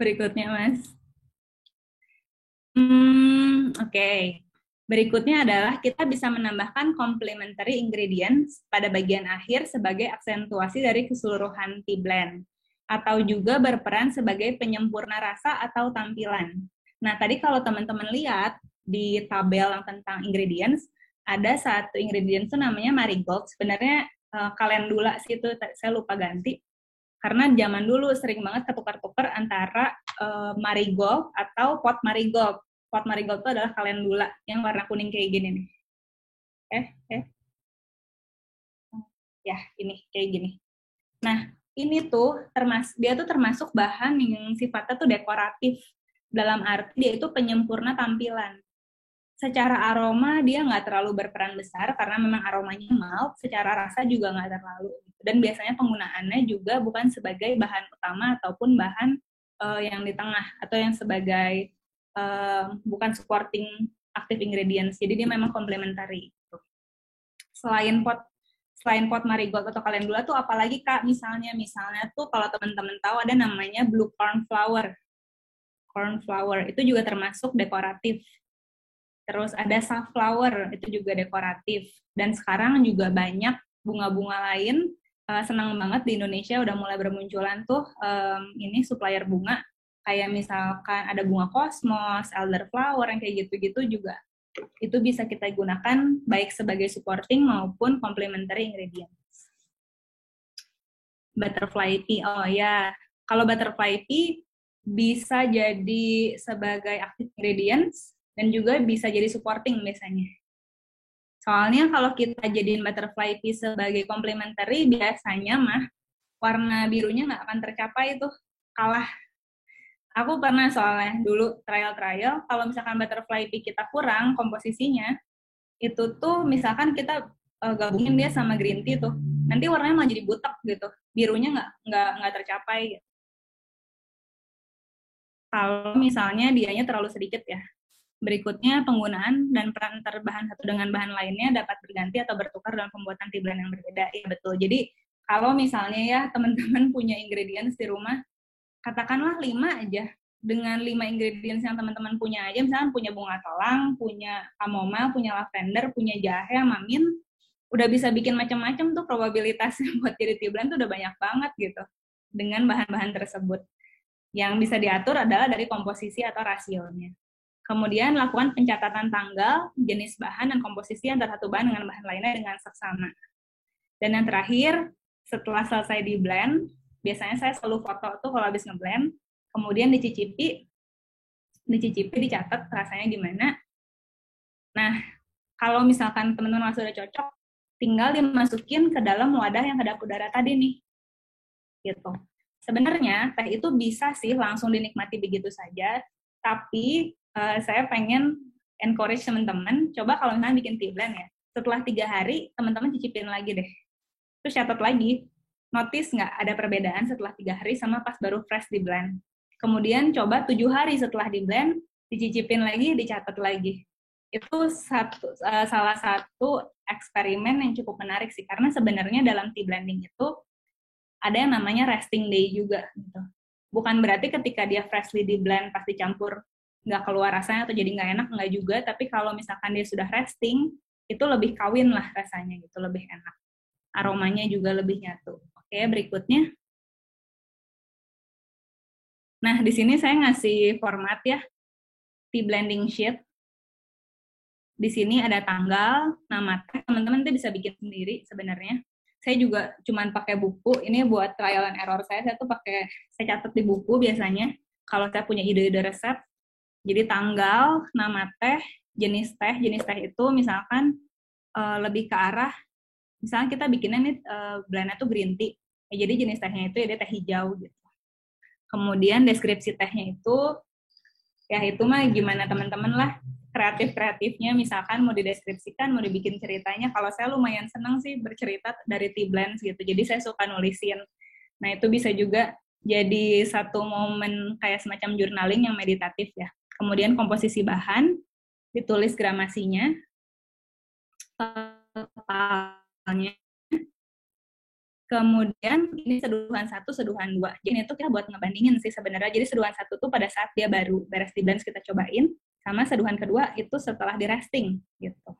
Berikutnya Mas. Oke. Berikutnya adalah kita bisa menambahkan complementary ingredients pada bagian akhir sebagai aksentuasi dari keseluruhan tea blend, atau juga berperan sebagai penyempurna rasa atau tampilan. Nah, tadi kalau teman-teman lihat di tabel yang tentang ingredients, ada satu ingredients itu namanya marigold. Sebenarnya calendula sih itu, saya lupa ganti. Karena zaman dulu sering banget ketukar-tukar antara marigold atau pot marigold. Pot marigold itu adalah calendula yang warna kuning kayak gini nih. Ya, ini kayak gini. Nah, ini tuh dia tuh termasuk bahan yang sifatnya tuh dekoratif. Dalam arti dia itu penyempurna tampilan. Secara aroma dia nggak terlalu berperan besar karena memang aromanya mild, secara rasa juga nggak terlalu. Dan biasanya penggunaannya juga bukan sebagai bahan utama ataupun bahan yang di tengah atau yang sebagai bukan supporting active ingredients. Jadi dia memang complementary. Selain pot marigold atau calendula tuh apalagi Kak, misalnya tuh kalau teman-teman tahu ada namanya blue cornflower. Cornflower itu juga termasuk dekoratif. Terus ada safflower, itu juga dekoratif. Dan sekarang juga banyak bunga-bunga lain. Senang banget di Indonesia udah mulai bermunculan tuh ini supplier bunga. Kayak misalkan ada bunga kosmos, elderflower, yang kayak gitu-gitu juga. Itu bisa kita gunakan baik sebagai supporting maupun complementary ingredients. Butterfly pea, oh ya. Kalau butterfly pea bisa jadi sebagai active ingredients dan juga bisa jadi supporting biasanya. Soalnya kalau kita jadiin butterfly pea sebagai complementary, biasanya mah warna birunya nggak akan tercapai tuh, kalah. Aku pernah soalnya dulu trial, kalau misalkan butterfly pea kita kurang komposisinya, itu tuh misalkan kita gabungin dia sama green tea tuh, nanti warnanya malah jadi butek gitu, birunya nggak tercapai. Kalau misalnya dianya terlalu sedikit ya. Berikutnya, penggunaan dan peran antar bahan satu dengan bahan lainnya dapat berganti atau bertukar dalam pembuatan tea blend yang berbeda. Iya betul. Jadi kalau misalnya ya teman-teman punya ingredients di rumah, katakanlah 5 aja. Dengan 5 ingredients yang teman-teman punya aja, misalnya punya bunga telang, punya chamomile, punya lavender, punya jahe, sama mint, udah bisa bikin macam-macam tuh, probabilitasnya buat jadi tea blend tuh udah banyak banget gitu dengan bahan-bahan tersebut. Yang bisa diatur adalah dari komposisi atau rasionya. Kemudian lakukan pencatatan tanggal, jenis bahan, dan komposisi antara satu bahan dengan bahan lainnya dengan seksama. Dan yang terakhir, setelah selesai di blend, biasanya saya selalu foto tuh kalau habis ngeblend, kemudian dicicipi, dicatat rasanya gimana. Nah, kalau misalkan teman-teman sudah cocok, tinggal dimasukin ke dalam wadah yang kedap udara tadi nih. Gitu. Sebenarnya teh itu bisa sih langsung dinikmati begitu saja, tapi saya pengen encourage teman-teman, coba kalau misalnya bikin tea blend ya, setelah 3 hari, teman-teman cicipin lagi deh. Terus catat lagi, notice nggak ada perbedaan setelah 3 hari sama pas baru fresh di blend. Kemudian coba 7 hari setelah di blend, dicicipin lagi, dicatat lagi. Itu salah satu eksperimen yang cukup menarik sih, karena sebenarnya dalam tea blending itu ada yang namanya resting day juga. Gitu. Bukan berarti ketika dia freshly di blend pasti campur nggak keluar rasanya atau jadi nggak enak, nggak juga, tapi kalau misalkan dia sudah resting, itu lebih kawin lah rasanya gitu, lebih enak. Aromanya juga lebih nyatu. Oke, berikutnya. Nah, di sini saya ngasih format ya, tea blending sheet. Di sini ada tanggal, nama teh, teman-teman nanti bisa bikin sendiri sebenarnya. Saya juga cuman pakai buku, ini buat trial and error saya tuh saya catat di buku biasanya, kalau saya punya ide-ide resep. Jadi tanggal, nama teh, jenis teh itu misalkan lebih ke arah, misalnya kita bikinnya nih blendnya tuh green tea, ya, jadi jenis tehnya itu ya teh hijau gitu. Kemudian deskripsi tehnya itu, ya itu mah gimana teman-teman lah, kreatifnya, misalkan mau dideskripsikan, mau dibikin ceritanya. Kalau saya lumayan senang sih bercerita dari tea blends gitu, jadi saya suka nulisin. Nah itu bisa juga jadi satu momen kayak semacam journaling yang meditatif ya. Kemudian komposisi bahan, ditulis gramasinya, totalnya, kemudian ini seduhan 1, seduhan 2. Jadi itu kita buat ngebandingin sih sebenarnya. Jadi seduhan 1 tuh pada saat dia baru beres di blend kita cobain, sama seduhan kedua itu setelah di resting gitu.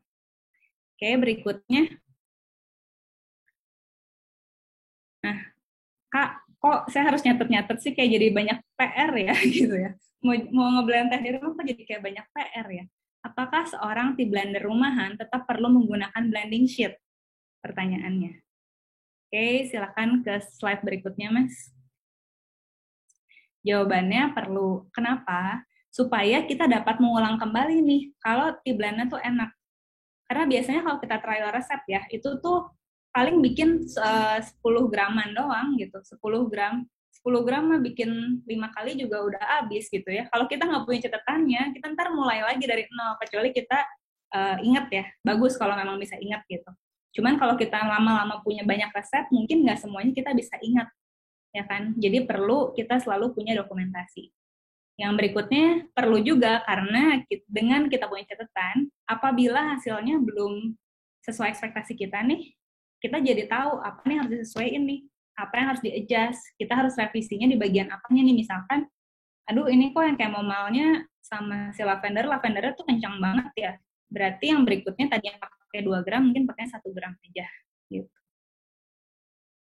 Oke, berikutnya. Nah, Kak, kok saya harus nyatet-nyatet sih, kayak jadi banyak PR ya gitu ya. Mau ngeblend teh di rumah kok jadi kayak banyak PR ya. Apakah seorang tea blender rumahan tetap perlu menggunakan blending sheet? Pertanyaannya. Oke, silakan ke slide berikutnya, Mas. Jawabannya perlu. Kenapa? Supaya kita dapat mengulang kembali nih, kalau tea blendnya tuh enak. Karena biasanya kalau kita trial resep ya, itu tuh paling bikin 10 graman doang gitu, 10 gram. 10 gram mah bikin 5 kali juga udah habis gitu ya. Kalau kita nggak punya catatannya, kita ntar mulai lagi dari nol, kecuali kita ingat ya. Bagus kalau memang bisa ingat gitu. Cuman kalau kita lama-lama punya banyak resep, mungkin nggak semuanya kita bisa ingat, ya kan? Jadi perlu kita selalu punya dokumentasi. Yang berikutnya perlu juga karena dengan kita punya catatan, apabila hasilnya belum sesuai ekspektasi kita nih, kita jadi tahu apa nih harus disesuaiin nih, apa yang harus di-adjust, kita harus revisinya di bagian apanya nih, misalkan, aduh ini kok yang chamomile-nya sama si lavendernya tuh kencang banget ya, berarti yang berikutnya tadi yang pakai 2 gram, mungkin pakai 1 gram aja. Gitu.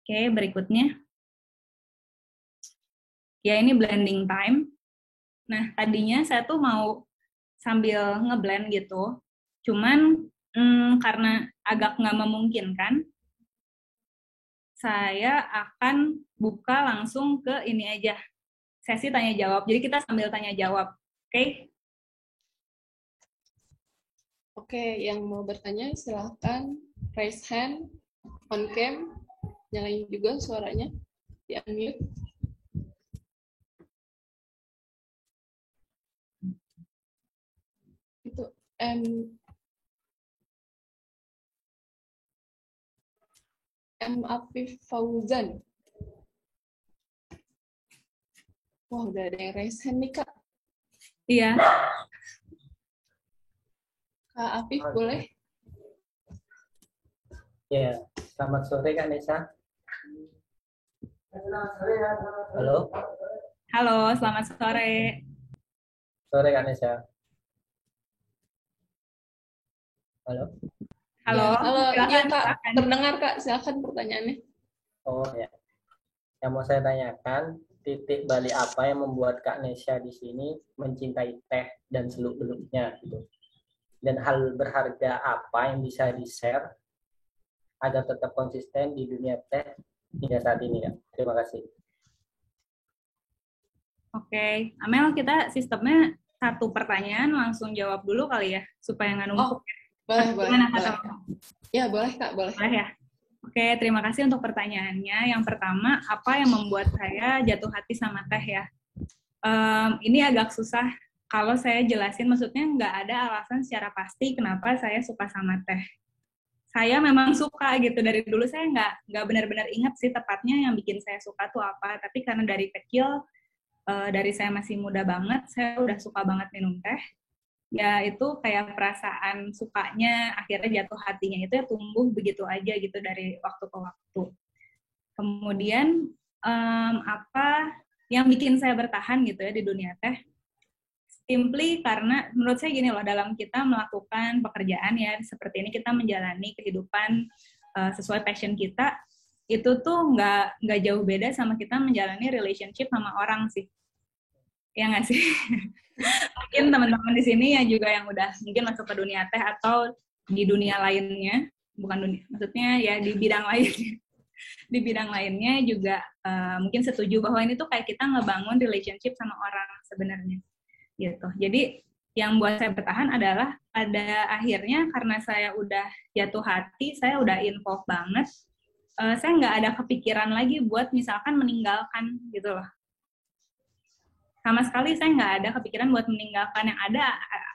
Oke, berikutnya. Ya ini blending time. Nah, tadinya saya tuh mau sambil ngeblend gitu, cuman karena agak nggak memungkinkan, saya akan buka langsung ke ini aja, sesi tanya jawab. Jadi kita sambil tanya jawab. Oke? Oke, yang mau bertanya silahkan raise hand, on cam, nyalain juga suaranya, di unmute. Itu M. Afif Fauzan. Wah, udah ada yang raise hand nih, Kak. Iya. Kak Afif, boleh? Ya, selamat sore Kak Nesa. Halo. Halo, selamat sore. Sore Kak Nesa. Halo. Halo. Ya, halo, Silakan, iya Kak, silakan. terdengar Kak, silakan pertanyaannya. Oh ya. Yang mau saya tanyakan, titik balik apa yang membuat Kak Nesya di sini mencintai teh dan seluk-beluknya gitu. Dan hal berharga apa yang bisa di-share agar tetap konsisten di dunia teh hingga saat ini ya. Terima kasih. Oke, Amel, kita sistemnya satu pertanyaan langsung jawab dulu kali ya, supaya nggak numpuk. Boleh, Gimana, boleh. Kak? Ya, boleh Kak, boleh. Boleh ya? Oke, terima kasih untuk pertanyaannya. Yang pertama, apa yang membuat saya jatuh hati sama teh ya? Ini agak susah kalau saya jelasin, maksudnya nggak ada alasan secara pasti kenapa saya suka sama teh. Saya memang suka gitu, dari dulu saya nggak benar-benar ingat sih tepatnya yang bikin saya suka tuh apa, tapi karena dari kecil, dari saya masih muda banget, saya udah suka banget minum teh. Ya itu kayak perasaan sukanya, akhirnya jatuh hatinya itu ya tumbuh begitu aja gitu dari waktu ke waktu. Kemudian apa yang bikin saya bertahan gitu ya di dunia teh? Simply karena menurut saya gini loh, dalam kita melakukan pekerjaan ya seperti ini, kita menjalani kehidupan sesuai passion kita, itu tuh nggak jauh beda sama kita menjalani relationship sama orang sih. Ya nggak sih? Mungkin teman-teman di sini yang juga yang udah mungkin masuk ke dunia teh atau di dunia lainnya, bukan dunia, maksudnya ya di bidang lainnya, di bidang lainnya juga mungkin setuju bahwa ini tuh kayak kita ngebangun relationship sama orang sebenarnya, gitu. Jadi yang buat saya bertahan adalah pada akhirnya karena saya udah jatuh hati, saya udah involved banget, saya nggak ada kepikiran lagi buat misalkan meninggalkan gitu loh. Sama sekali saya nggak ada kepikiran buat meninggalkan,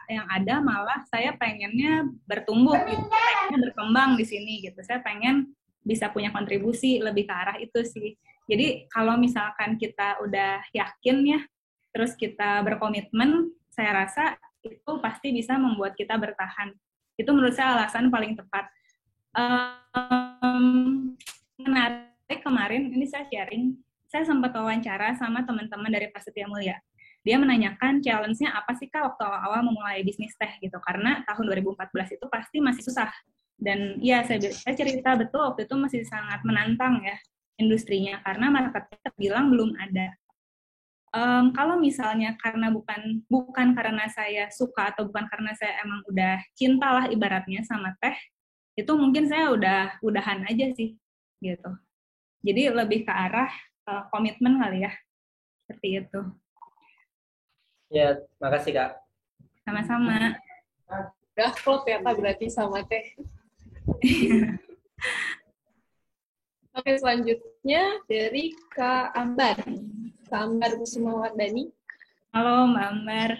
yang ada malah saya pengennya bertumbuh gitu, pengennya berkembang di sini gitu, saya pengen bisa punya kontribusi lebih ke arah itu sih. Jadi kalau misalkan kita udah yakin ya, terus kita berkomitmen, saya rasa itu pasti bisa membuat kita bertahan. Itu menurut saya alasan paling tepat. Menarik kemarin ini saya sharing, saya sempat wawancara sama teman-teman dari Prasetya Mulia. Dia menanyakan challenge-nya apa sih Kak waktu awal-awal memulai bisnis teh gitu. Karena tahun 2014 itu pasti masih susah. Dan ya saya cerita betul waktu itu masih sangat menantang ya industrinya. Karena marketnya terbilang belum ada. Kalau misalnya karena bukan karena saya suka atau bukan karena saya emang udah cinta lah ibaratnya sama teh, itu mungkin saya udahan aja sih gitu. Jadi lebih ke arah komitmen kali ya, seperti itu. Ya, makasih Kak. Sama-sama. Udah klop ya Kak berarti sama teh. Oke, selanjutnya dari Kak Ambar. Kak Ambar Kusumawardani. Halo Mbak Ambar.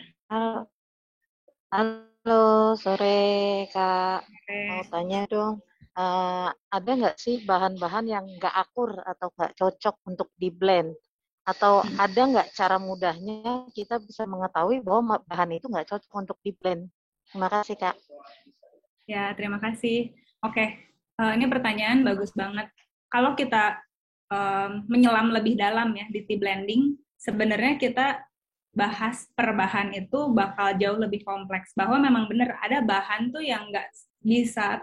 Halo, sore Kak. Mau tanya dong, ada nggak sih bahan-bahan yang nggak akur atau nggak cocok untuk di-blend? Atau ada nggak cara mudahnya kita bisa mengetahui bahwa bahan itu nggak cocok untuk di-blend? Terima kasih, Kak. Ya, terima kasih. Oke, ini pertanyaan bagus banget. Kalau kita menyelam lebih dalam ya di tea blending, sebenarnya kita bahas per bahan itu bakal jauh lebih kompleks. Bahwa memang benar ada bahan tuh yang nggak bisa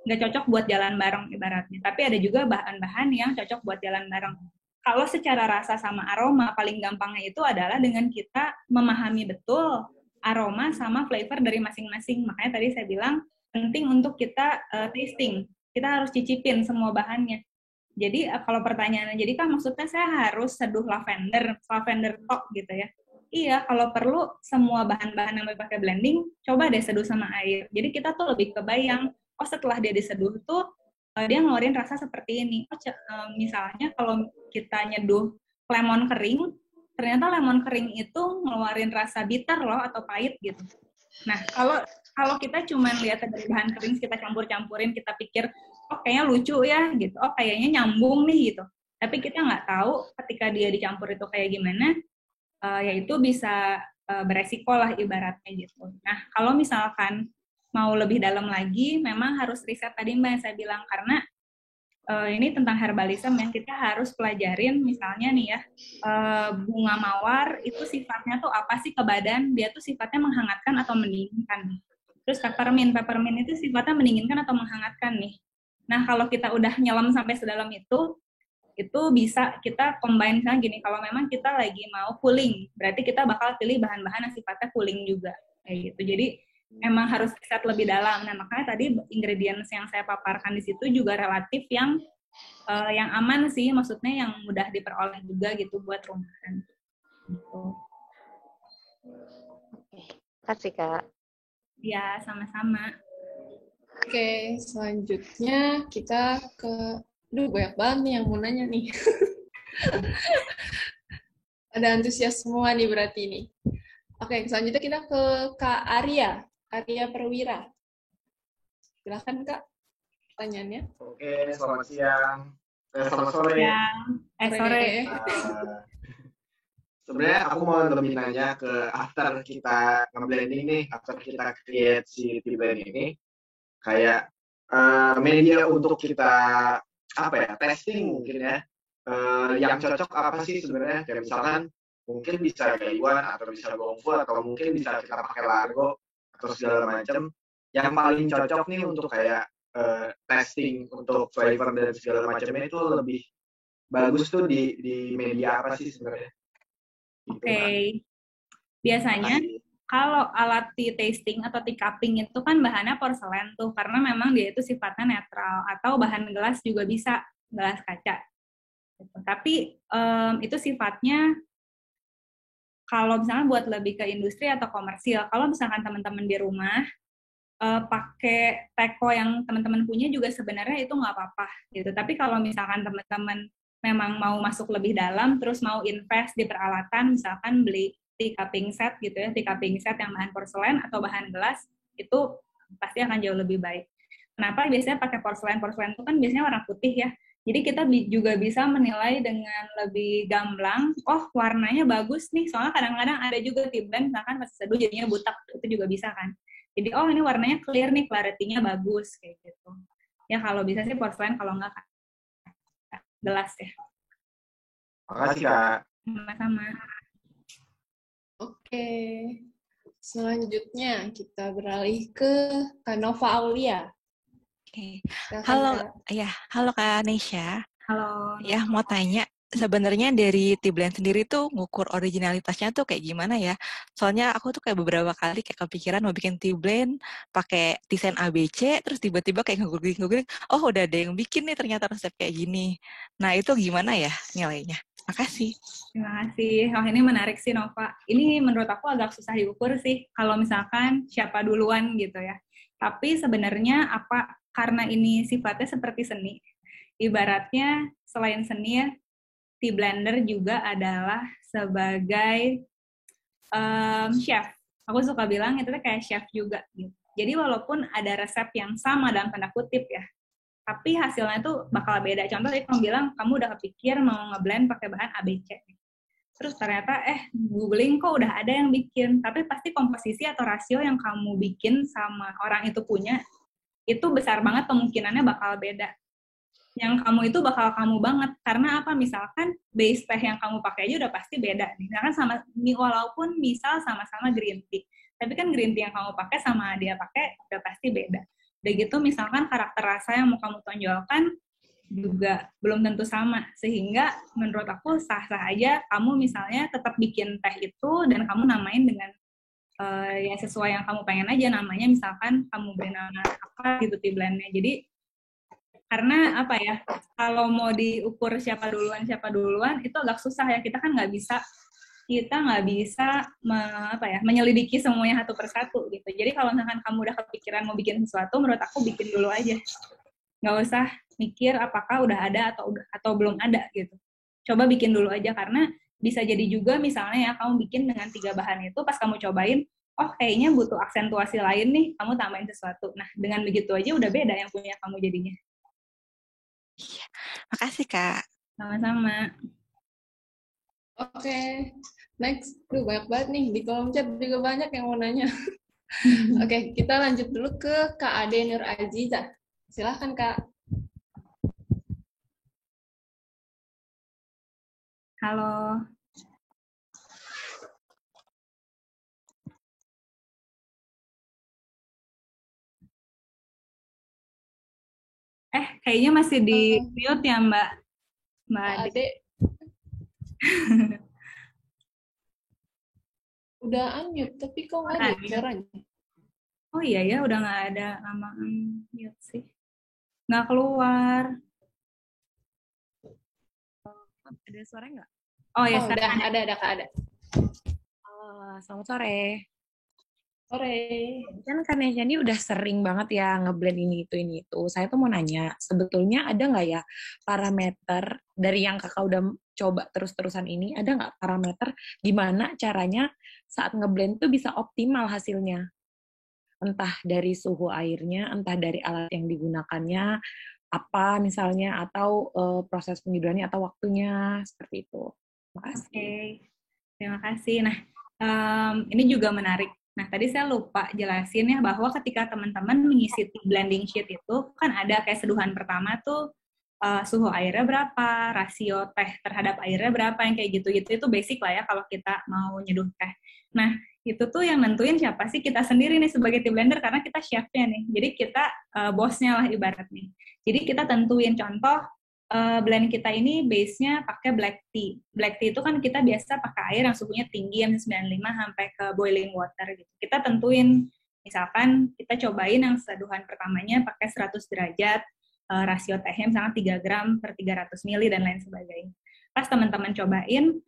nggak cocok buat jalan bareng ibaratnya. Tapi ada juga bahan-bahan yang cocok buat jalan bareng. Kalau secara rasa sama aroma, paling gampangnya itu adalah dengan kita memahami betul aroma sama flavor dari masing-masing. Makanya tadi saya bilang penting untuk kita tasting. Kita harus cicipin semua bahannya. Jadi kalau pertanyaannya, jadi kan maksudnya saya harus seduh lavender tok gitu ya? Iya, kalau perlu semua bahan-bahan yang dipakai blending, coba deh seduh sama air. Jadi kita tuh lebih kebayang, oh setelah dia diseduh tuh, dia ngeluarin rasa seperti ini. Oh, misalnya kalau kita nyeduh lemon kering, ternyata lemon kering itu ngeluarin rasa bitter loh, atau pahit gitu. Nah, kalau kita cuma lihat dari bahan kering, kita campur-campurin, kita pikir, oh kayaknya lucu ya gitu, oh kayaknya nyambung nih gitu. Tapi kita nggak tahu ketika dia dicampur itu kayak gimana, yaitu bisa beresiko lah ibaratnya gitu. Nah, kalau misalkan mau lebih dalam lagi, memang harus riset tadi Mbak yang saya bilang, karena ini tentang herbalism yang kita harus pelajarin, misalnya nih ya, bunga mawar itu sifatnya tuh apa sih ke badan, dia tuh sifatnya menghangatkan atau mendinginkan. Terus peppermint itu sifatnya mendinginkan atau menghangatkan nih. Nah, kalau kita udah nyelam sampai sedalam itu bisa kita combine misalnya gini, kalau memang kita lagi mau cooling, berarti kita bakal pilih bahan-bahan yang sifatnya cooling juga, kayak gitu. Jadi emang harus riset lebih dalam. Nah, makanya tadi ingredients yang saya paparkan di situ juga relatif yang aman sih, maksudnya yang mudah diperoleh juga gitu buat rumahan. Gitu. Oke, kasih Kak. Ya, sama-sama. Oke, selanjutnya kita ke... banyak banget nih yang mau nanya nih. Ada antusias semua nih berarti nih. Oke, selanjutnya kita ke Kak Arya Perwira. Silahkan Kak, pertanyaannya. Oke, selamat siang. Selamat sore. Sore. Sebenarnya aku mau lebih nanya ke after kita nge-blending nih, after kita create si tea blend ini, kayak media untuk kita testing mungkin ya, yang cocok apa sih sebenarnya, kayak misalkan mungkin bisa Gaiwan atau bisa Gongfu atau mungkin bisa kita pakai Largo atau segala macam, yang paling cocok nih untuk kayak testing untuk flavor dan segala macamnya itu lebih bagus tuh di media apa sih sebenarnya? Oke. Biasanya kalau alat tea tasting atau tea cupping itu kan bahannya porselen tuh, karena memang dia itu sifatnya netral, atau bahan gelas juga bisa, gelas kaca. Gitu. Tapi itu sifatnya kalau misalnya buat lebih ke industri atau komersil. Kalau misalkan teman-teman di rumah pakai teko yang teman-teman punya juga sebenarnya itu nggak apa-apa gitu. Tapi kalau misalkan teman-teman memang mau masuk lebih dalam, terus mau invest di peralatan, misalkan beli tea cupping set gitu ya, tea cupping set yang bahan porselen atau bahan gelas, itu pasti akan jauh lebih baik. Kenapa biasanya pakai porselen? Porselen itu kan biasanya warna putih ya, jadi kita juga bisa menilai dengan lebih gamblang, oh warnanya bagus nih, soalnya kadang-kadang ada juga tea blend, misalkan pas seduh jadinya butak, itu juga bisa kan. Jadi oh ini warnanya clear nih, clarity-nya bagus, kayak gitu. Ya kalau bisa sih porselen, kalau enggak gelas ya. Makasih Kak. Sama-sama. Oke, selanjutnya kita beralih ke Kak Nova Aulia. Oke. Halo Kak Nesya. Halo. Ya, mau tanya, sebenarnya dari tea blend sendiri tuh ngukur originalitasnya tuh kayak gimana ya? Soalnya aku tuh kayak beberapa kali kayak kepikiran mau bikin tea blend pakai desain ABC, terus tiba-tiba kayak nge-googling, oh udah ada yang bikin nih ternyata resep kayak gini. Nah, itu gimana ya nilainya? Makasih. Terima kasih. Oh, ini menarik sih, Nova. Ini menurut aku agak susah diukur sih, kalau misalkan siapa duluan gitu ya. Tapi sebenarnya karena ini sifatnya seperti seni, ibaratnya selain seni ya, tea blender juga adalah sebagai chef. Aku suka bilang itu kayak chef juga gitu. Jadi walaupun ada resep yang sama dalam tanda kutip ya, tapi hasilnya tuh bakal beda. Contoh tadi kamu bilang kamu udah kepikir mau ngeblend pakai bahan ABC. Terus ternyata googling kok udah ada yang bikin, tapi pasti komposisi atau rasio yang kamu bikin sama orang itu punya, itu besar banget kemungkinannya bakal beda. Yang kamu itu bakal kamu banget, karena apa? Misalkan base teh yang kamu pakai aja udah pasti beda. Misalkan walaupun misal sama-sama green tea, tapi kan green tea yang kamu pakai sama dia pakai udah pasti beda. Udah gitu misalkan karakter rasa yang mau kamu tonjolkan juga belum tentu sama, sehingga menurut aku sah-sah aja kamu misalnya tetap bikin teh itu dan kamu namain dengan ya sesuai yang kamu pengen aja namanya, misalkan kamu beri nama apa gitu tea blendnya. Jadi Karena apa ya, kalau mau diukur siapa duluan itu agak susah ya. Kita nggak bisa menyelidiki semuanya satu persatu gitu. Jadi kalau misalkan kamu udah kepikiran mau bikin sesuatu, menurut aku bikin dulu aja. Nggak usah mikir apakah udah ada atau belum ada gitu. Coba bikin dulu aja, karena bisa jadi juga misalnya ya kamu bikin dengan 3 bahan itu, pas kamu cobain, oh kayaknya butuh aksentuasi lain nih, kamu tambahin sesuatu. Nah, dengan begitu aja udah beda yang punya kamu jadinya. Iya. Makasih, Kak. Sama-sama. Oke, next. Banyak banget nih. Di kolom chat juga banyak yang mau nanya. Oke, kita lanjut dulu ke Kak Ade Nur Aziza. Silahkan, Kak. Halo. Kayaknya masih di mute ya, Mbak Ade. Udah unmute, tapi kok nggak ada suaranya? Oh iya ya, udah nggak ada nama unmute sih. Nggak keluar. Ada suara nggak? Oh ya, udah ada Kak, ada. Selamat sore. Sore. Kan Kak Nesya ini udah sering banget ya ngeblend ini itu. Saya tuh mau nanya, sebetulnya ada nggak ya parameter dari yang kakak udah coba terus-terusan ini, ada nggak parameter gimana caranya saat ngeblend tuh bisa optimal hasilnya? Entah dari suhu airnya, entah dari alat yang digunakannya, apa misalnya, atau proses penyeduhannya atau waktunya, seperti itu. Terima kasih. Oke, terima kasih. Nah, ini juga menarik. Nah, tadi saya lupa jelasin ya bahwa ketika teman-teman mengisi blending sheet itu kan ada kayak seduhan pertama tuh suhu airnya berapa, rasio teh terhadap airnya berapa, yang kayak gitu-gitu itu basic lah ya kalau kita mau nyeduh teh. Nah, itu tuh yang nentuin siapa sih? Kita sendiri nih sebagai tim blender, karena kita chefnya nih. Jadi kita bosnya lah ibarat nih. Jadi kita tentuin, contoh blend kita ini base-nya pakai black tea. Black tea itu kan kita biasa pakai air yang suhunya tinggi, yang 95 sampai ke boiling water gitu. Kita tentuin, misalkan kita cobain yang seduhan pertamanya pakai 100 derajat, rasio tehnya misalnya 3 gram per 300 mili dan lain sebagainya. Pas teman-teman cobain,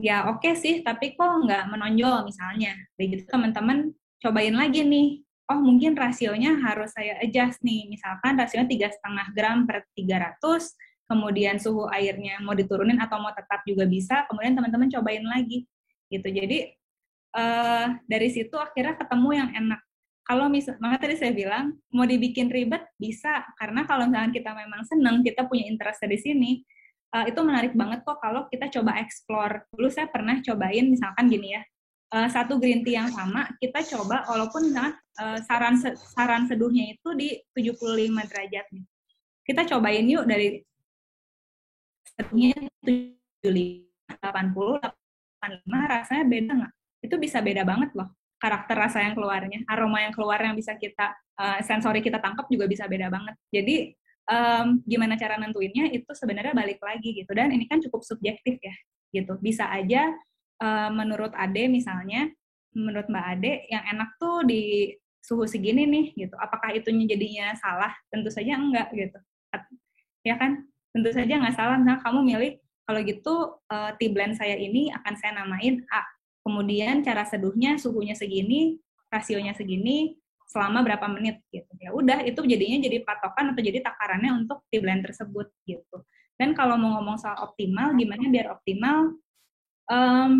ya oke sih, tapi kok nggak menonjol misalnya. Begitu teman-teman cobain lagi nih, oh mungkin rasionya harus saya adjust nih, misalkan rasionya 3,5 gram per 300, kemudian suhu airnya mau diturunin atau mau tetap juga bisa, kemudian teman-teman cobain lagi. Gitu. Jadi dari situ akhirnya ketemu yang enak. Kalau makanya tadi saya bilang, mau dibikin ribet bisa, karena kalau misalkan kita memang senang, kita punya interest di sini, itu menarik banget kok kalau kita coba explore. Dulu saya pernah cobain misalkan gini ya, satu green tea yang sama, kita coba walaupun misalkan saran seduhnya itu di 75 derajat nih. Kita cobain yuk dari seduhnya 75, 80, 85, rasanya beda nggak? Itu bisa beda banget loh. Karakter rasa yang keluarnya, aroma yang keluar yang bisa kita, sensori kita tangkap juga bisa beda banget. Jadi, gimana cara nentuinnya itu sebenarnya balik lagi gitu. Dan ini kan cukup subjektif ya, gitu. Bisa aja menurut Ade misalnya, menurut Mbak Ade yang enak tuh di suhu segini nih gitu. Apakah itu jadinya salah? Tentu saja enggak gitu. Ya kan? Tentu saja nggak salah. Misalnya kamu milih kalau gitu tea blend saya ini akan saya namain A. Kemudian cara seduhnya suhunya segini, rasionya segini, selama berapa menit gitu. Ya udah itu jadinya jadi patokan atau jadi takarannya untuk tea blend tersebut gitu. Dan kalau mau ngomong soal optimal, gimana biar optimal?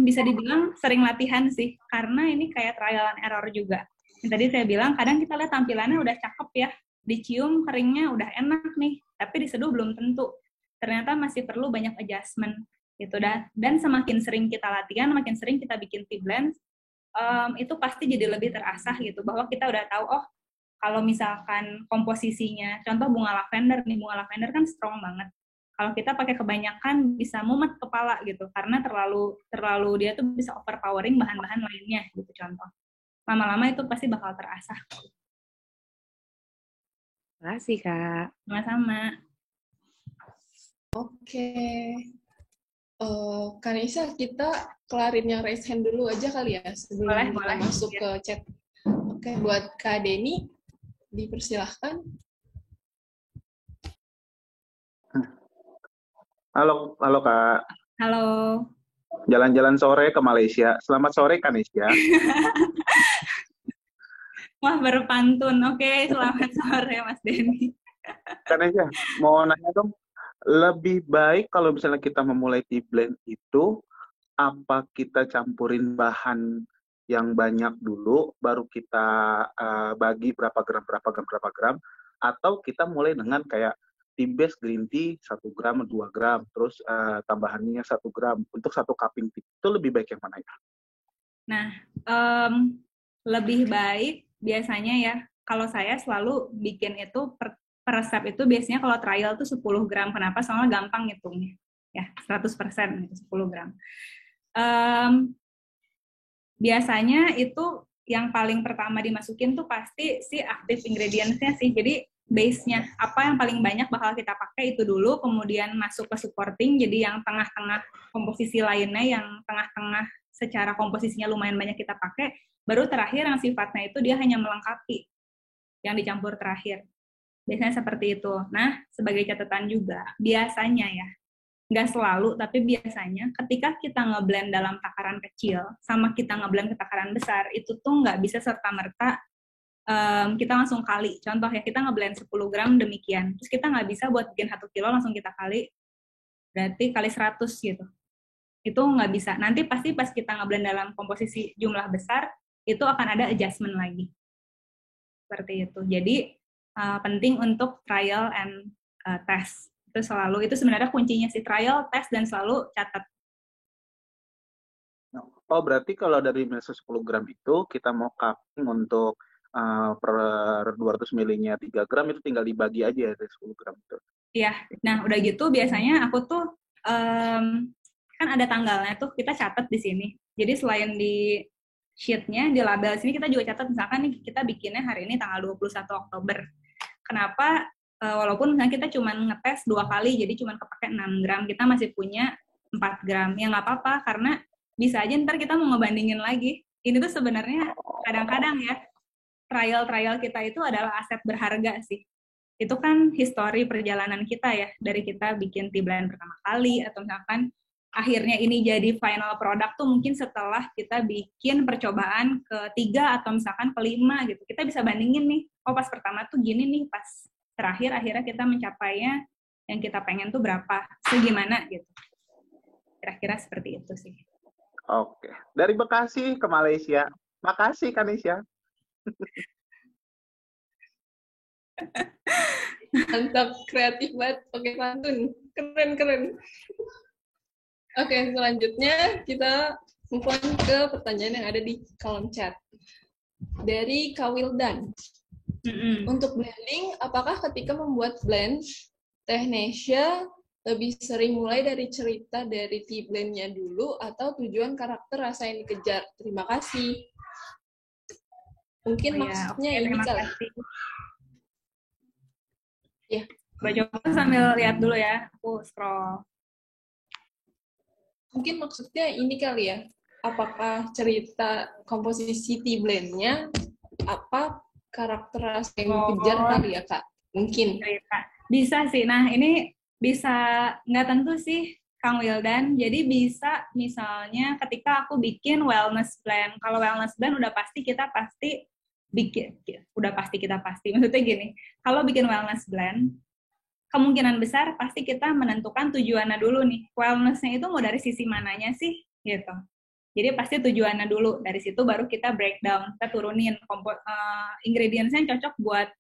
Bisa dibilang sering latihan sih, karena ini kayak trial and error juga. Yang tadi saya bilang, kadang kita lihat tampilannya udah cakep ya, dicium keringnya udah enak nih, tapi diseduh belum tentu. Ternyata masih perlu banyak adjustment gitu. Dan semakin sering kita latihan, makin sering kita bikin tea blend, itu pasti jadi lebih terasah gitu, bahwa kita udah tahu, oh kalau misalkan komposisinya, contoh bunga lavender nih, bunga lavender kan strong banget. Kalau kita pakai kebanyakan bisa mumet kepala gitu, karena terlalu dia tuh bisa overpowering bahan-bahan lainnya gitu contoh. Lama-lama itu pasti bakal terasah. Terima kasih, Kak. Sama-sama. Oke. Kanisa, kita kelarin yang raise hand dulu aja kali ya, sebelum kita masuk ke chat. Oke, buat Kak Deni, dipersilahkan. Halo, halo Kak. Halo. Jalan-jalan sore ke Malaysia. Selamat sore Kanesya. Wah, berpantun. Oke, selamat sore Mas Denny. Kanesya, mau nanya dong, lebih baik kalau misalnya kita memulai tea blend itu, apa kita campurin bahan yang banyak dulu, baru kita bagi berapa gram, atau kita mulai dengan kayak tea base green tea 1 gram, 2 gram, terus tambahannya 1 gram untuk 1 cupping tea. Itu lebih baik yang mana ya? Nah, lebih baik biasanya ya, kalau saya selalu bikin itu per resep itu biasanya kalau trial tuh 10 gram. Kenapa? Soalnya gampang ngitungnya. Ya, 100% itu 10 gram. Biasanya itu yang paling pertama dimasukin tuh pasti si active ingredients-nya sih. Jadi base-nya, apa yang paling banyak bakal kita pakai itu dulu, kemudian masuk ke supporting, jadi yang tengah-tengah komposisi lainnya, yang tengah-tengah secara komposisinya lumayan banyak kita pakai, baru terakhir yang sifatnya itu dia hanya melengkapi yang dicampur terakhir. Biasanya seperti itu. Nah, sebagai catatan juga, biasanya ya, nggak selalu, tapi biasanya ketika kita ngeblend dalam takaran kecil sama kita ngeblend ke takaran besar, itu tuh nggak bisa serta-merta kita langsung kali. Contoh ya, kita ngeblend 10 gram demikian, terus kita nggak bisa buat bikin 1 kilo langsung kita kali, berarti kali 100 gitu. Itu nggak bisa. Nanti pasti pas kita ngeblend dalam komposisi jumlah besar, itu akan ada adjustment lagi. Seperti itu. Jadi, penting untuk trial and test. Itu selalu, itu sebenarnya kuncinya sih, trial, test, dan selalu catat. Oh, berarti kalau dari 10 gram itu, kita mau cupping untuk per 200 ml-nya 3 gram, itu tinggal dibagi aja ya dari 10 gram itu. Iya, nah udah gitu biasanya aku tuh, kan ada tanggalnya tuh, kita catat di sini. Jadi selain di sheet-nya, di label sini kita juga catat, misalkan nih kita bikinnya hari ini tanggal 21 Oktober. Kenapa? Walaupun misalnya kita cuma ngetes 2 kali, jadi cuma kepake 6 gram, kita masih punya 4 gram. Ya nggak apa-apa, karena bisa aja ntar kita mau ngebandingin lagi. Ini tuh sebenarnya kadang-kadang ya, trial kita itu adalah aset berharga sih. Itu kan histori perjalanan kita ya, dari kita bikin tea blend pertama kali, atau misalkan akhirnya ini jadi final product tuh mungkin setelah kita bikin percobaan ketiga atau misalkan kelima gitu. Kita bisa bandingin nih, oh pas pertama tuh gini nih, pas terakhir akhirnya kita mencapainya yang kita pengen tuh berapa, segimana gitu. Kira-kira seperti itu sih. Oke, dari Bekasi ke Malaysia. Makasih Kanesya. Mantap, kreatif banget, pakai pantun. Keren. Oke, selanjutnya kita move on ke pertanyaan yang ada di kolom chat. Dari Kak Wildan. Untuk blending, apakah ketika membuat blend, Teh Nesya lebih sering mulai dari cerita dari tea blend-nya dulu atau tujuan karakter rasa yang dikejar? Terima kasih. Mungkin maksudnya ini kali. Ya. Coba sambil lihat dulu ya, aku scroll. Mungkin maksudnya ini kali ya, apakah cerita komposisi tea blend-nya, apa karakter rasa yang dikejar kali ya Kak? Mungkin. Bisa sih, nah ini bisa, nggak tentu sih Kang Wildan, jadi bisa misalnya ketika aku bikin wellness blend, kalau wellness blend udah pasti kita bikin, maksudnya gini, kalau bikin wellness blend, kemungkinan besar pasti kita menentukan tujuannya dulu nih, wellness-nya itu mau dari sisi mananya sih, gitu. Jadi pasti tujuannya dulu, dari situ baru kita breakdown, kita turunin ingredients-nya yang cocok buat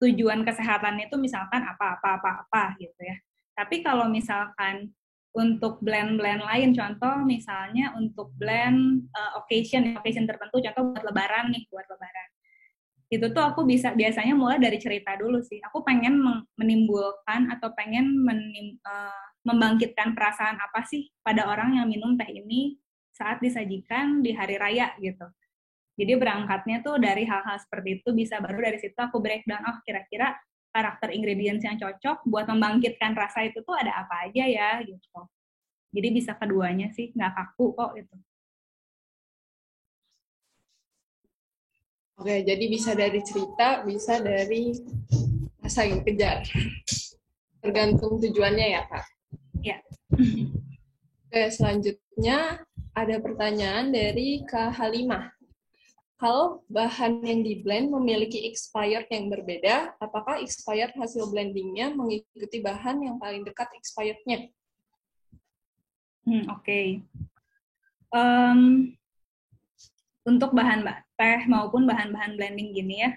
tujuan kesehatan itu misalkan apa gitu ya. Tapi kalau misalkan untuk blend-blend lain, contoh misalnya untuk blend occasion tertentu, contoh buat lebaran. Itu tuh aku biasanya mulai dari cerita dulu sih. Aku pengen menimbulkan atau pengen membangkitkan perasaan apa sih pada orang yang minum teh ini saat disajikan di hari raya gitu. Jadi berangkatnya tuh dari hal-hal seperti itu, bisa baru dari situ aku breakdown, oh kira-kira karakter ingredients yang cocok buat membangkitkan rasa itu tuh ada apa aja ya gitu. Jadi bisa keduanya sih, nggak kaku kok itu. Oke, jadi bisa dari cerita, bisa dari rasa yang dikejar. Tergantung tujuannya ya Kak? Ya. Oke, selanjutnya ada pertanyaan dari Kak Halimah. Kalau bahan yang di-blend memiliki expired yang berbeda, apakah expired hasil blendingnya mengikuti bahan yang paling dekat expirednya? Oke. Untuk bahan teh maupun bahan-bahan blending gini ya,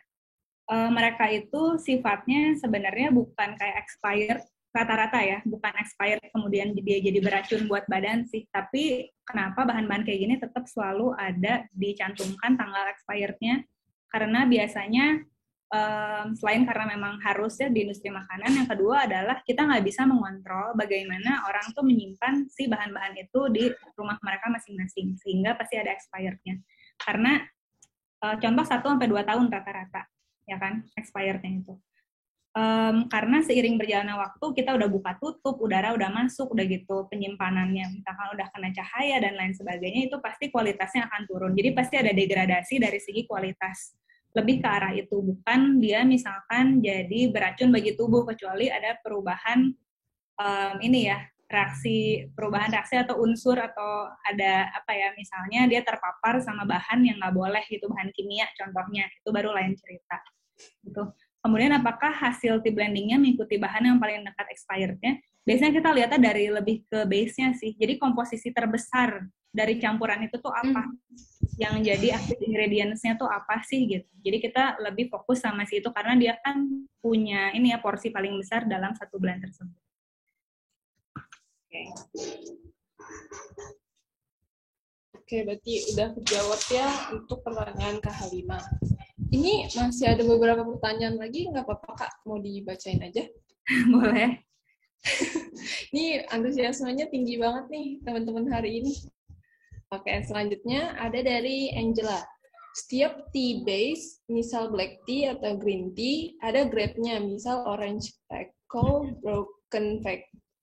mereka itu sifatnya sebenarnya bukan kayak expired rata-rata ya, bukan expired kemudian dia jadi beracun buat badan sih, tapi kenapa bahan-bahan kayak gini tetap selalu ada dicantumkan tanggal expirednya, karena biasanya selain karena memang harusnya di industri makanan, yang kedua adalah kita nggak bisa mengontrol bagaimana orang tuh menyimpan si bahan-bahan itu di rumah mereka masing-masing, sehingga pasti ada expirednya. Karena contoh 1-2 tahun rata-rata, ya kan, expirednya itu. Karena seiring berjalannya waktu, kita udah buka tutup, udara udah masuk, udah gitu penyimpanannya, misalkan udah kena cahaya dan lain sebagainya, itu pasti kualitasnya akan turun. Jadi pasti ada degradasi dari segi kualitas. Lebih ke arah itu, bukan dia misalkan jadi beracun bagi tubuh, kecuali ada perubahan perubahan reaksi atau unsur, atau ada apa ya, misalnya dia terpapar sama bahan yang nggak boleh gitu, bahan kimia contohnya, itu baru lain cerita gitu. Kemudian apakah hasil tea blendingnya mengikuti bahan yang paling dekat expirednya? Biasanya kita lihatnya dari lebih ke base-nya sih, jadi komposisi terbesar dari campuran itu tuh apa, yang jadi active ingredients-nya tuh apa sih gitu. Jadi kita lebih fokus sama si itu karena dia kan punya ini ya, porsi paling besar dalam satu blend tersebut. Oke, berarti udah terjawab ya untuk pertanyaan Kak Halimah. Ini masih ada beberapa pertanyaan lagi, nggak apa-apa Kak, mau dibacain aja? Boleh. Ini antusiasmenya tinggi banget nih teman-teman hari ini. Oke, selanjutnya ada dari Angela. Setiap tea base, misal black tea atau green tea, ada grade-nya, misal orange pekoe, broken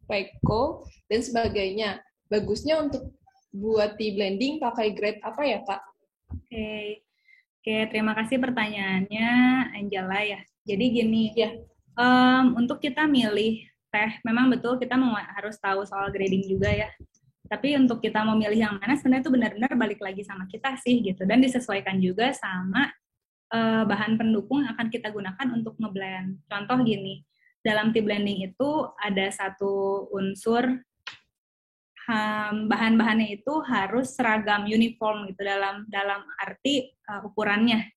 pekoe, dan sebagainya. Bagusnya untuk buat tea blending pakai grade apa ya, Kak? Oke, terima kasih pertanyaannya, Angela ya. Jadi gini, ya, untuk kita milih teh, memang betul kita harus tahu soal grading juga ya. Tapi untuk kita mau milih yang mana, sebenarnya itu benar-benar balik lagi sama kita sih gitu. Dan disesuaikan juga sama bahan pendukung yang akan kita gunakan untuk ngeblend. Contoh gini, dalam tea blending itu ada satu unsur, bahan-bahannya itu harus seragam, uniform gitu dalam arti ukurannya.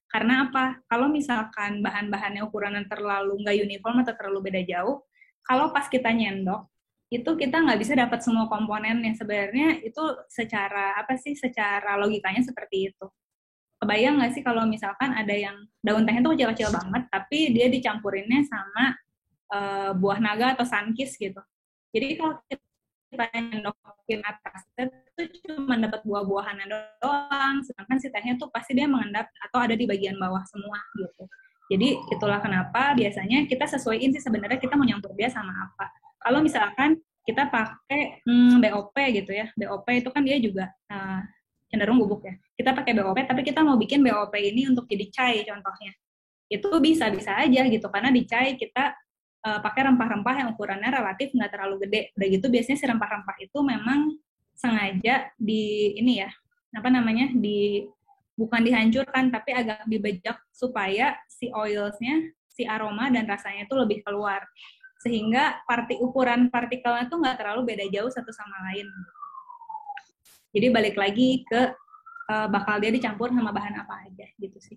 Karena apa? Kalau misalkan bahan-bahannya ukurannya terlalu nggak uniform atau terlalu beda jauh, kalau pas kita nyendok, itu kita nggak bisa dapat semua komponennya. Sebenarnya itu secara logikanya seperti itu. Kebayang nggak sih kalau misalkan ada yang daun tehnya itu kecil-kecil banget, tapi dia dicampurinnya sama buah naga atau sunkist gitu. Jadi kalau kita nyendokin atasnya itu cuma dapat buah-buahannya doang, sedangkan si tehnya tuh pasti dia mengendap atau ada di bagian bawah semua gitu. Jadi itulah kenapa biasanya kita sesuaiin sih sebenarnya kita mau nyampur dia sama apa. Kalau misalkan kita pakai BOP gitu ya, BOP itu kan dia juga cenderung bubuk ya. Kita pakai BOP, tapi kita mau bikin BOP ini untuk jadi chai contohnya. Itu bisa-bisa aja gitu, karena di chai kita pakai rempah-rempah yang ukurannya relatif nggak terlalu gede. Udah gitu biasanya si rempah-rempah itu memang sengaja bukan dihancurkan, tapi agak dibejek supaya si oilsnya, si aroma dan rasanya itu lebih keluar. Sehingga ukuran partikelnya tuh nggak terlalu beda jauh satu sama lain. Jadi balik lagi ke bakal dia dicampur sama bahan apa aja gitu sih.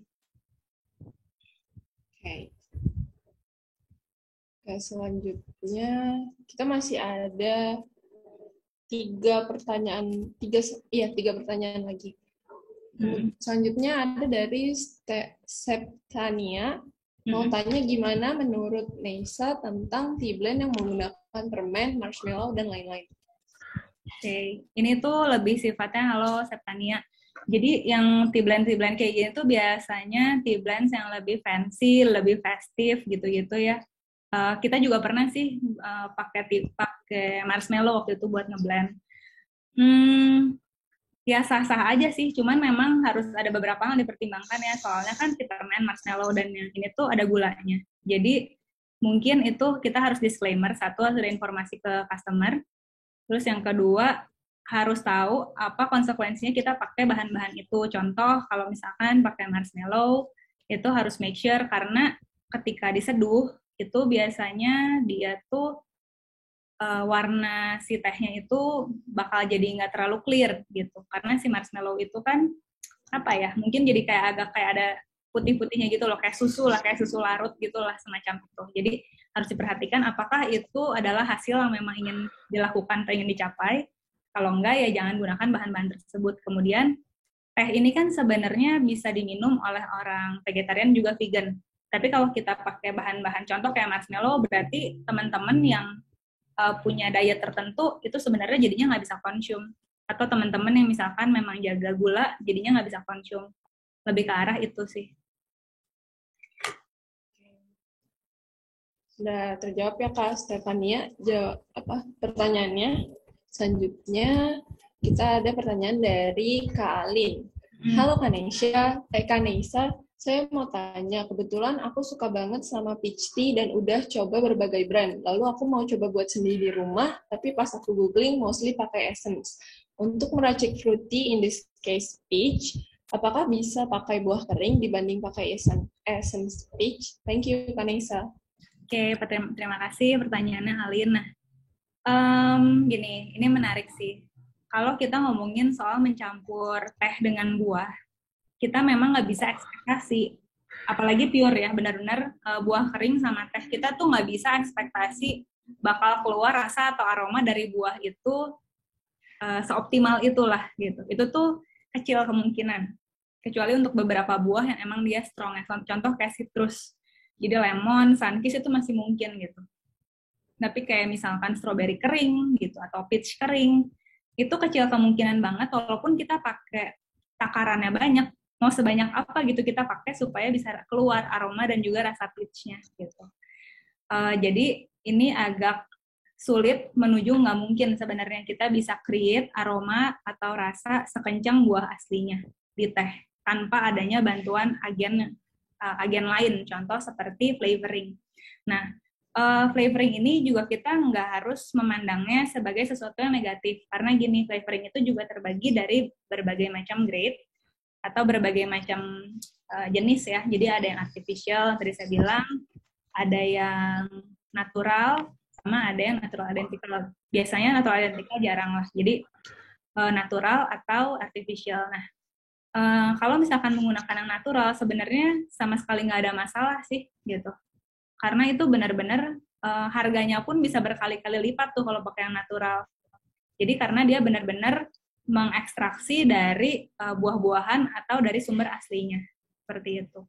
Oke, selanjutnya kita masih ada tiga pertanyaan lagi. Selanjutnya ada dari Septania. Mau tanya gimana menurut Neisa tentang tea blend yang menggunakan permen, marshmallow, dan lain-lain. Oke, ini tuh lebih sifatnya, halo Septania. Jadi yang tea blend kayak gini tuh biasanya tea blend yang lebih fancy, lebih festive gitu-gitu ya. Kita juga pernah sih pakai marshmallow waktu itu buat ngeblend. Ya sah-sah aja sih, cuman memang harus ada beberapa hal yang dipertimbangkan ya, soalnya kan si permen, marshmallow, dan yang ini tuh ada gulanya. Jadi mungkin itu kita harus disclaimer, satu harus ada informasi ke customer, terus yang kedua harus tahu apa konsekuensinya kita pakai bahan-bahan itu. Contoh, kalau misalkan pakai marshmallow, itu harus make sure karena ketika diseduh, itu biasanya dia tuh warna si tehnya itu bakal jadi nggak terlalu clear gitu. Karena si marshmallow itu kan, apa ya, mungkin jadi agak kayak ada putih-putihnya gitu loh, kayak susu larut gitu lah, semacam itu. Jadi harus diperhatikan apakah itu adalah hasil yang memang ingin dilakukan atau ingin dicapai. Kalau enggak, ya jangan gunakan bahan-bahan tersebut. Kemudian, teh ini kan sebenarnya bisa diminum oleh orang vegetarian juga vegan. Tapi kalau kita pakai bahan-bahan contoh kayak marshmallow, berarti teman-teman yang punya diet tertentu, itu sebenarnya jadinya nggak bisa konsum. Atau teman-teman yang misalkan memang jaga gula, jadinya nggak bisa konsum. Lebih ke arah itu sih. Sudah terjawab ya Kak Stefania pertanyaannya. Selanjutnya kita ada pertanyaan dari Kak Alin. Halo Kak Neisa, saya mau tanya, kebetulan aku suka banget sama peach tea dan udah coba berbagai brand. Lalu aku mau coba buat sendiri di rumah, tapi pas aku googling mostly pakai essence. Untuk meracik fruit tea, in this case peach, apakah bisa pakai buah kering dibanding pakai essence peach? Thank you, Kanesa. Oke, terima kasih pertanyaannya Halin. Nah, gini, ini menarik sih. Kalau kita ngomongin soal mencampur teh dengan buah, kita memang nggak bisa ekspektasi, apalagi pure ya, benar-benar buah kering sama teh, kita tuh nggak bisa ekspektasi bakal keluar rasa atau aroma dari buah itu seoptimal itulah gitu. Itu tuh kecil kemungkinan, kecuali untuk beberapa buah yang emang dia strong ya. Contoh kayak citrus, jadi lemon, sunkiss itu masih mungkin gitu. Tapi kayak misalkan strawberry kering gitu atau peach kering, itu kecil kemungkinan banget walaupun kita pakai takarannya banyak, mau sebanyak apa gitu kita pakai supaya bisa keluar aroma dan juga rasa peach-nya gitu. Jadi ini agak sulit menuju nggak mungkin sebenarnya kita bisa create aroma atau rasa sekencang buah aslinya di teh tanpa adanya bantuan agen lain, contoh seperti flavoring. Nah, flavoring ini juga kita nggak harus memandangnya sebagai sesuatu yang negatif, karena gini, flavoring itu juga terbagi dari berbagai macam grade atau berbagai macam jenis ya. Jadi ada yang artificial, tadi saya bilang, ada yang natural, sama ada yang natural identical. Biasanya natural identical jarang lah, jadi natural atau artificial. Nah, kalau misalkan menggunakan yang natural, sebenarnya sama sekali nggak ada masalah sih, gitu. Karena itu benar-benar harganya pun bisa berkali-kali lipat tuh kalau pakai yang natural. Jadi karena dia benar-benar mengekstraksi dari buah-buahan atau dari sumber aslinya, seperti itu.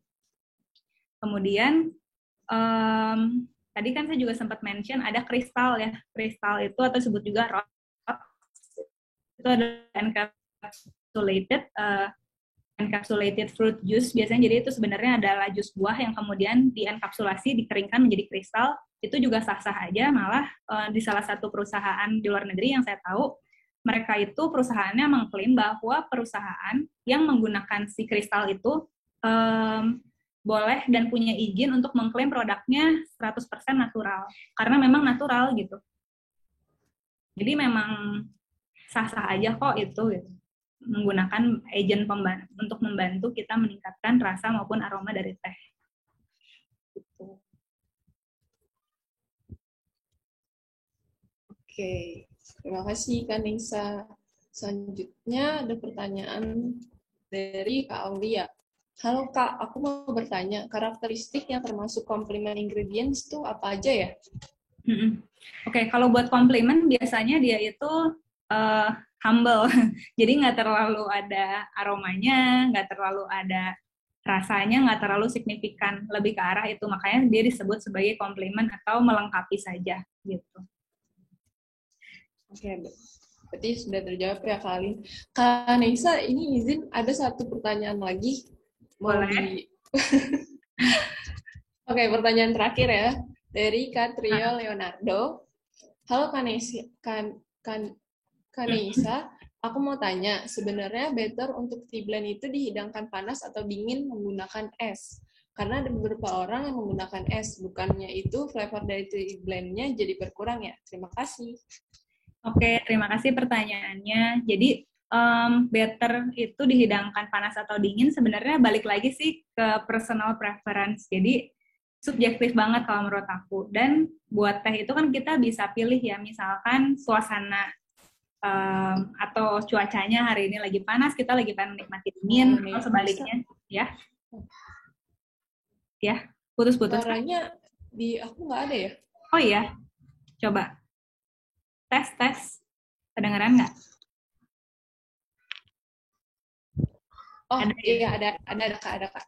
Kemudian tadi kan saya juga sempat mention ada kristal ya. Kristal itu atau disebut juga rock, itu ada encapsulated fruit juice biasanya. Jadi itu sebenarnya adalah jus buah yang kemudian dienkapsulasi, dikeringkan menjadi kristal. Itu juga sah-sah aja, malah di salah satu perusahaan di luar negeri yang saya tahu, mereka itu perusahaannya mengklaim bahwa perusahaan yang menggunakan si kristal itu boleh dan punya izin untuk mengklaim produknya 100% natural. Karena memang natural gitu. Jadi memang sah-sah aja kok itu gitu. Menggunakan agen untuk membantu kita meningkatkan rasa maupun aroma dari teh. Gitu. Oke, terima kasih Kak Nisa. Selanjutnya ada pertanyaan dari Kak Aulia. Halo Kak, aku mau bertanya, karakteristik yang termasuk complement ingredients itu apa aja ya? Oke, kalau buat complement biasanya dia itu humble, jadi nggak terlalu ada aromanya, nggak terlalu ada rasanya, nggak terlalu signifikan, lebih ke arah itu, makanya dia disebut sebagai complement atau melengkapi saja gitu. Oke, berarti sudah terjawab ya Kak Alin. Kak Nisa, ini izin ada satu pertanyaan lagi. Boleh. Oke, pertanyaan terakhir ya dari Kak Trio Leonardo. Halo Kak Nisa, aku mau tanya, sebenarnya better untuk tea blend itu dihidangkan panas atau dingin menggunakan es? Karena ada beberapa orang yang menggunakan es, bukannya itu flavor dari tea blend-nya jadi berkurang ya. Terima kasih. Oke, terima kasih pertanyaannya. Jadi, better itu dihidangkan panas atau dingin sebenarnya balik lagi sih ke personal preference. Jadi, subjektif banget kalau menurut aku. Dan buat teh itu kan kita bisa pilih ya, misalkan suasana atau cuacanya hari ini lagi panas, kita lagi pengen menikmati dingin, atau sebaliknya, ya. Ya, putus-putus. Suaranya di aku nggak ada ya? Oh iya, coba. Tes. Kedengeran nggak? Oh Ada. iya, ada Kak.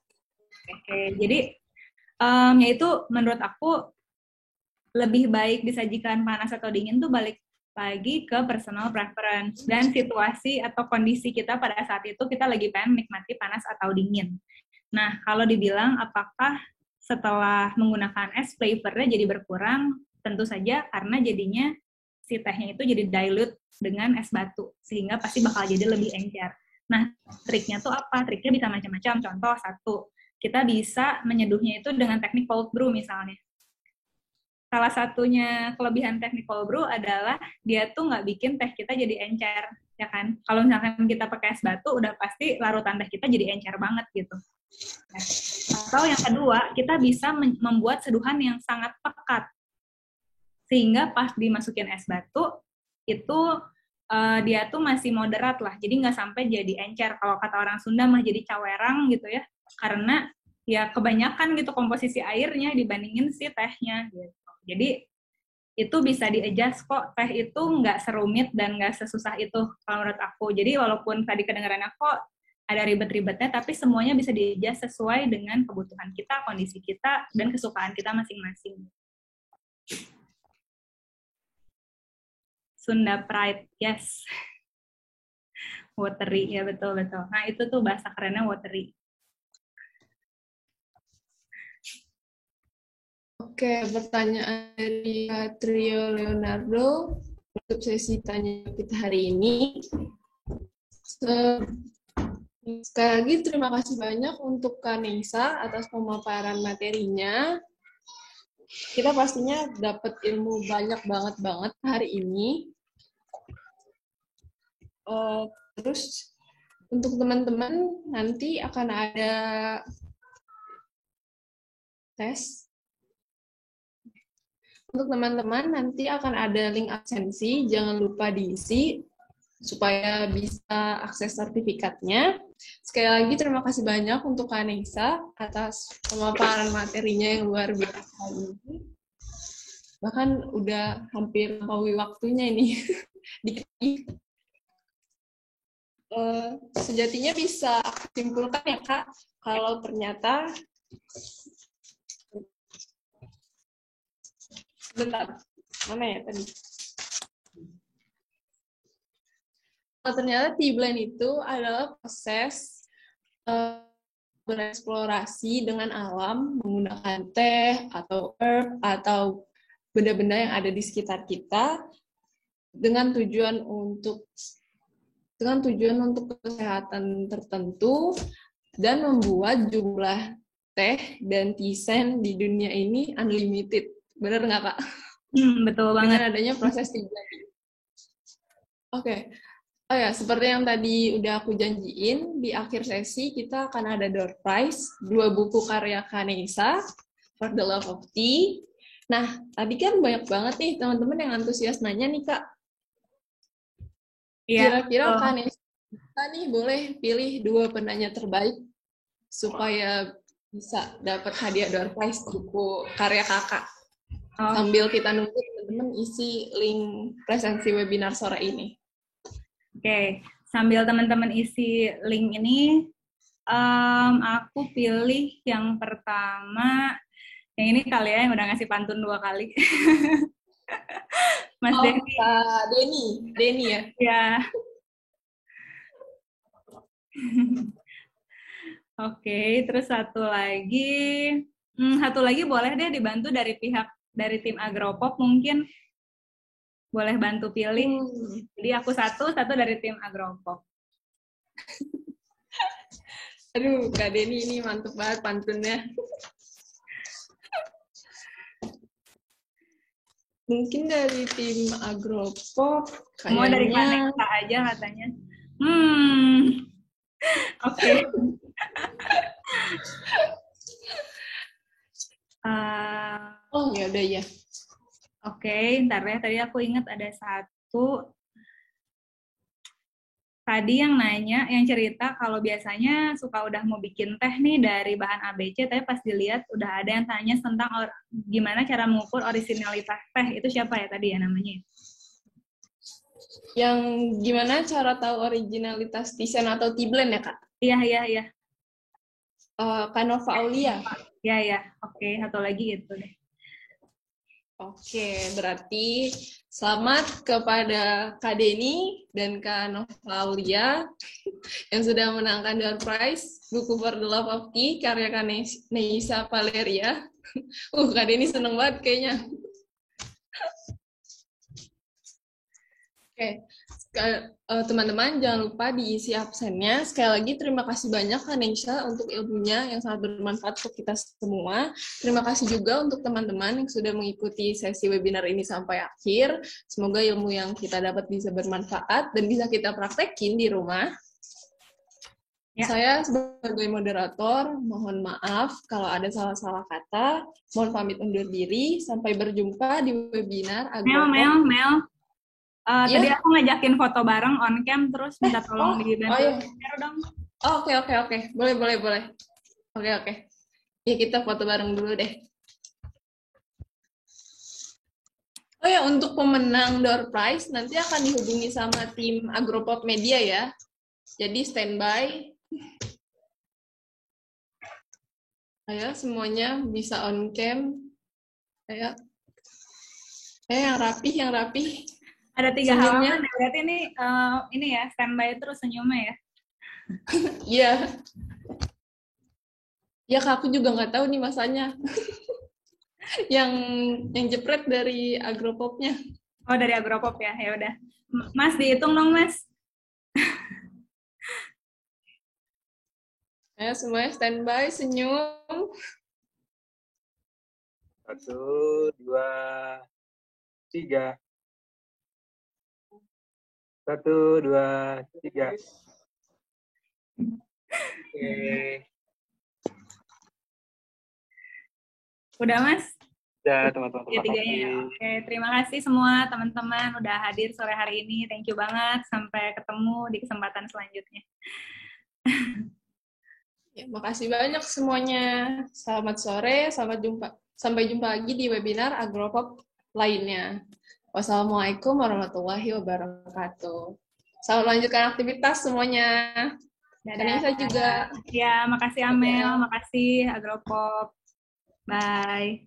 Oke, jadi yaitu menurut aku lebih baik disajikan panas atau dingin tuh balik lagi ke personal preference dan situasi atau kondisi kita pada saat itu kita lagi pengen menikmati panas atau dingin. Nah, kalau dibilang apakah setelah menggunakan es flavornya jadi berkurang, tentu saja karena jadinya si tehnya itu jadi dilute dengan es batu, sehingga pasti bakal jadi lebih encer. Nah, triknya tuh apa? Triknya bisa macam-macam. Contoh, satu, kita bisa menyeduhnya itu dengan teknik cold brew misalnya. Salah satunya kelebihan teknik cold brew adalah dia tuh nggak bikin teh kita jadi encer, ya kan? Kalau misalkan kita pakai es batu, udah pasti larutan teh kita jadi encer banget gitu. Atau yang kedua, kita bisa membuat seduhan yang sangat pekat. Sehingga pas dimasukin es batu, itu dia tuh masih moderat lah. Jadi nggak sampai jadi encer. Kalau kata orang Sunda mah jadi cawerang gitu ya. Karena ya kebanyakan gitu komposisi airnya dibandingin si tehnya gitu. Jadi itu bisa di-adjust kok. Teh itu nggak serumit dan nggak sesusah itu kalau menurut aku. Jadi walaupun tadi kedengarannya kok ada ribet-ribetnya, tapi semuanya bisa di-adjust sesuai dengan kebutuhan kita, kondisi kita, dan kesukaan kita masing-masing. Sunda Pride, yes. Watery, ya betul-betul. Nah itu tuh bahasa kerennya watery. Oke, pertanyaan dari Trio Leonardo untuk sesi tanya kita hari ini. Sekali lagi terima kasih banyak untuk Kak Neisa atas pemaparan materinya. Kita pastinya dapat ilmu banyak banget hari ini. Terus untuk teman-teman nanti akan ada tes. Untuk teman-teman nanti akan ada link absensi, jangan lupa diisi supaya bisa akses sertifikatnya. Sekali lagi terima kasih banyak untuk Kak Neisa atas pemaparan materinya yang luar biasa ini. Bahkan udah hampir melampaui waktunya ini. Sejatinya bisa aku simpulkan ya Kak, kalau ternyata bentar, mana ya tadi? Kalau ternyata tea blend itu adalah proses bereksplorasi dengan alam menggunakan teh atau herb atau benda-benda yang ada di sekitar kita dengan tujuan untuk kesehatan tertentu dan membuat jumlah teh dan tisen di dunia ini unlimited. Benar nggak, Kak? Betul banget. Dengan adanya proses tea blending. Oke. Oh ya, seperti yang tadi udah aku janjiin, di akhir sesi kita akan ada door prize, 2 buku karya Kak Neisa, For the Love of Tea. Nah, tadi kan banyak banget nih teman-teman yang antusias nanya nih, Kak. Kira-kira Kak Neisa nih boleh pilih 2 penanya terbaik supaya bisa dapat hadiah door prize buku karya Kakak. Sambil kita nunggu teman-teman isi link presensi webinar sore ini. Oke, sambil teman-teman isi link ini, aku pilih yang pertama, yang ini kali ya, yang udah ngasih pantun 2 kali. Mas Denny. Denny ya? Ya. Oke, terus satu lagi boleh deh dibantu dari tim Agropop mungkin. Boleh bantu pilih. Jadi aku satu dari tim Agropop. Aduh, Kak Denny ini mantep banget pantunnya. Mungkin dari tim Agropop Semua dari kayaknya Kaneksa aja katanya. Oke. oh ya udah ya. Oke, ntar ya. Tadi aku ingat ada satu. Tadi yang nanya, yang cerita kalau biasanya suka udah mau bikin teh nih dari bahan ABC, tapi pas dilihat udah ada yang tanya tentang gimana cara mengukur orisinalitas teh. Itu siapa ya tadi ya namanya? Yang gimana cara tahu originalitas Tizen atau T-Blend ya, Kak? Iya. Kanova Aulia. Iya. Oke, satu lagi itu deh. Oke, berarti selamat kepada Kak Denny dan Kak Nova Aulia yang sudah menangkan door prize buku For the Love of Tea karya Kak Neisa Valeria. Kak Denny seneng banget kayaknya. Oke, teman-teman jangan lupa diisi absennya. Sekali lagi terima kasih banyak Kak Neisa untuk ilmunya yang sangat bermanfaat untuk kita semua. Terima kasih juga untuk teman-teman yang sudah mengikuti sesi webinar ini sampai akhir. Semoga ilmu yang kita dapat bisa bermanfaat dan bisa kita praktekin di rumah. Ya. Saya sebagai moderator mohon maaf kalau ada salah-salah kata. Mohon pamit undur diri. Sampai berjumpa di webinar Agropop. Mel. Tadi aku ngajakin foto bareng on cam, terus minta tolong dibantu share dong. Oke. Boleh. Oke. Ya kita foto bareng dulu deh. Oh ya, untuk pemenang door prize nanti akan dihubungi sama tim Agropop Media ya. Jadi standby. Ayo semuanya bisa on cam. Ayo. Yang rapi. Ada 3 halaman ya, berarti ini ya, standby terus senyumnya ya. Iya. Ya Kak, aku juga nggak tahu nih masanya. yang jepret dari Agropopnya. Oh, dari Agropop ya, ya udah. Mas, dihitung dong, Mas. Ayo semuanya standby, senyum. 1, 2, 3. 1, 2, 3. Oke. Udah, Mas? Udah, teman-teman. Ya, 3-nya ya. Oke, terima kasih semua teman-teman udah hadir sore hari ini. Thank you banget. Sampai ketemu di kesempatan selanjutnya. Ya, makasih banyak semuanya. Selamat sore, sampai jumpa lagi di webinar Agropop lainnya. Wassalamualaikum warahmatullahi wabarakatuh. Selamat lanjutkan aktivitas semuanya. Dan saya juga. Ya, makasih Amel, makasih Agropop. Bye.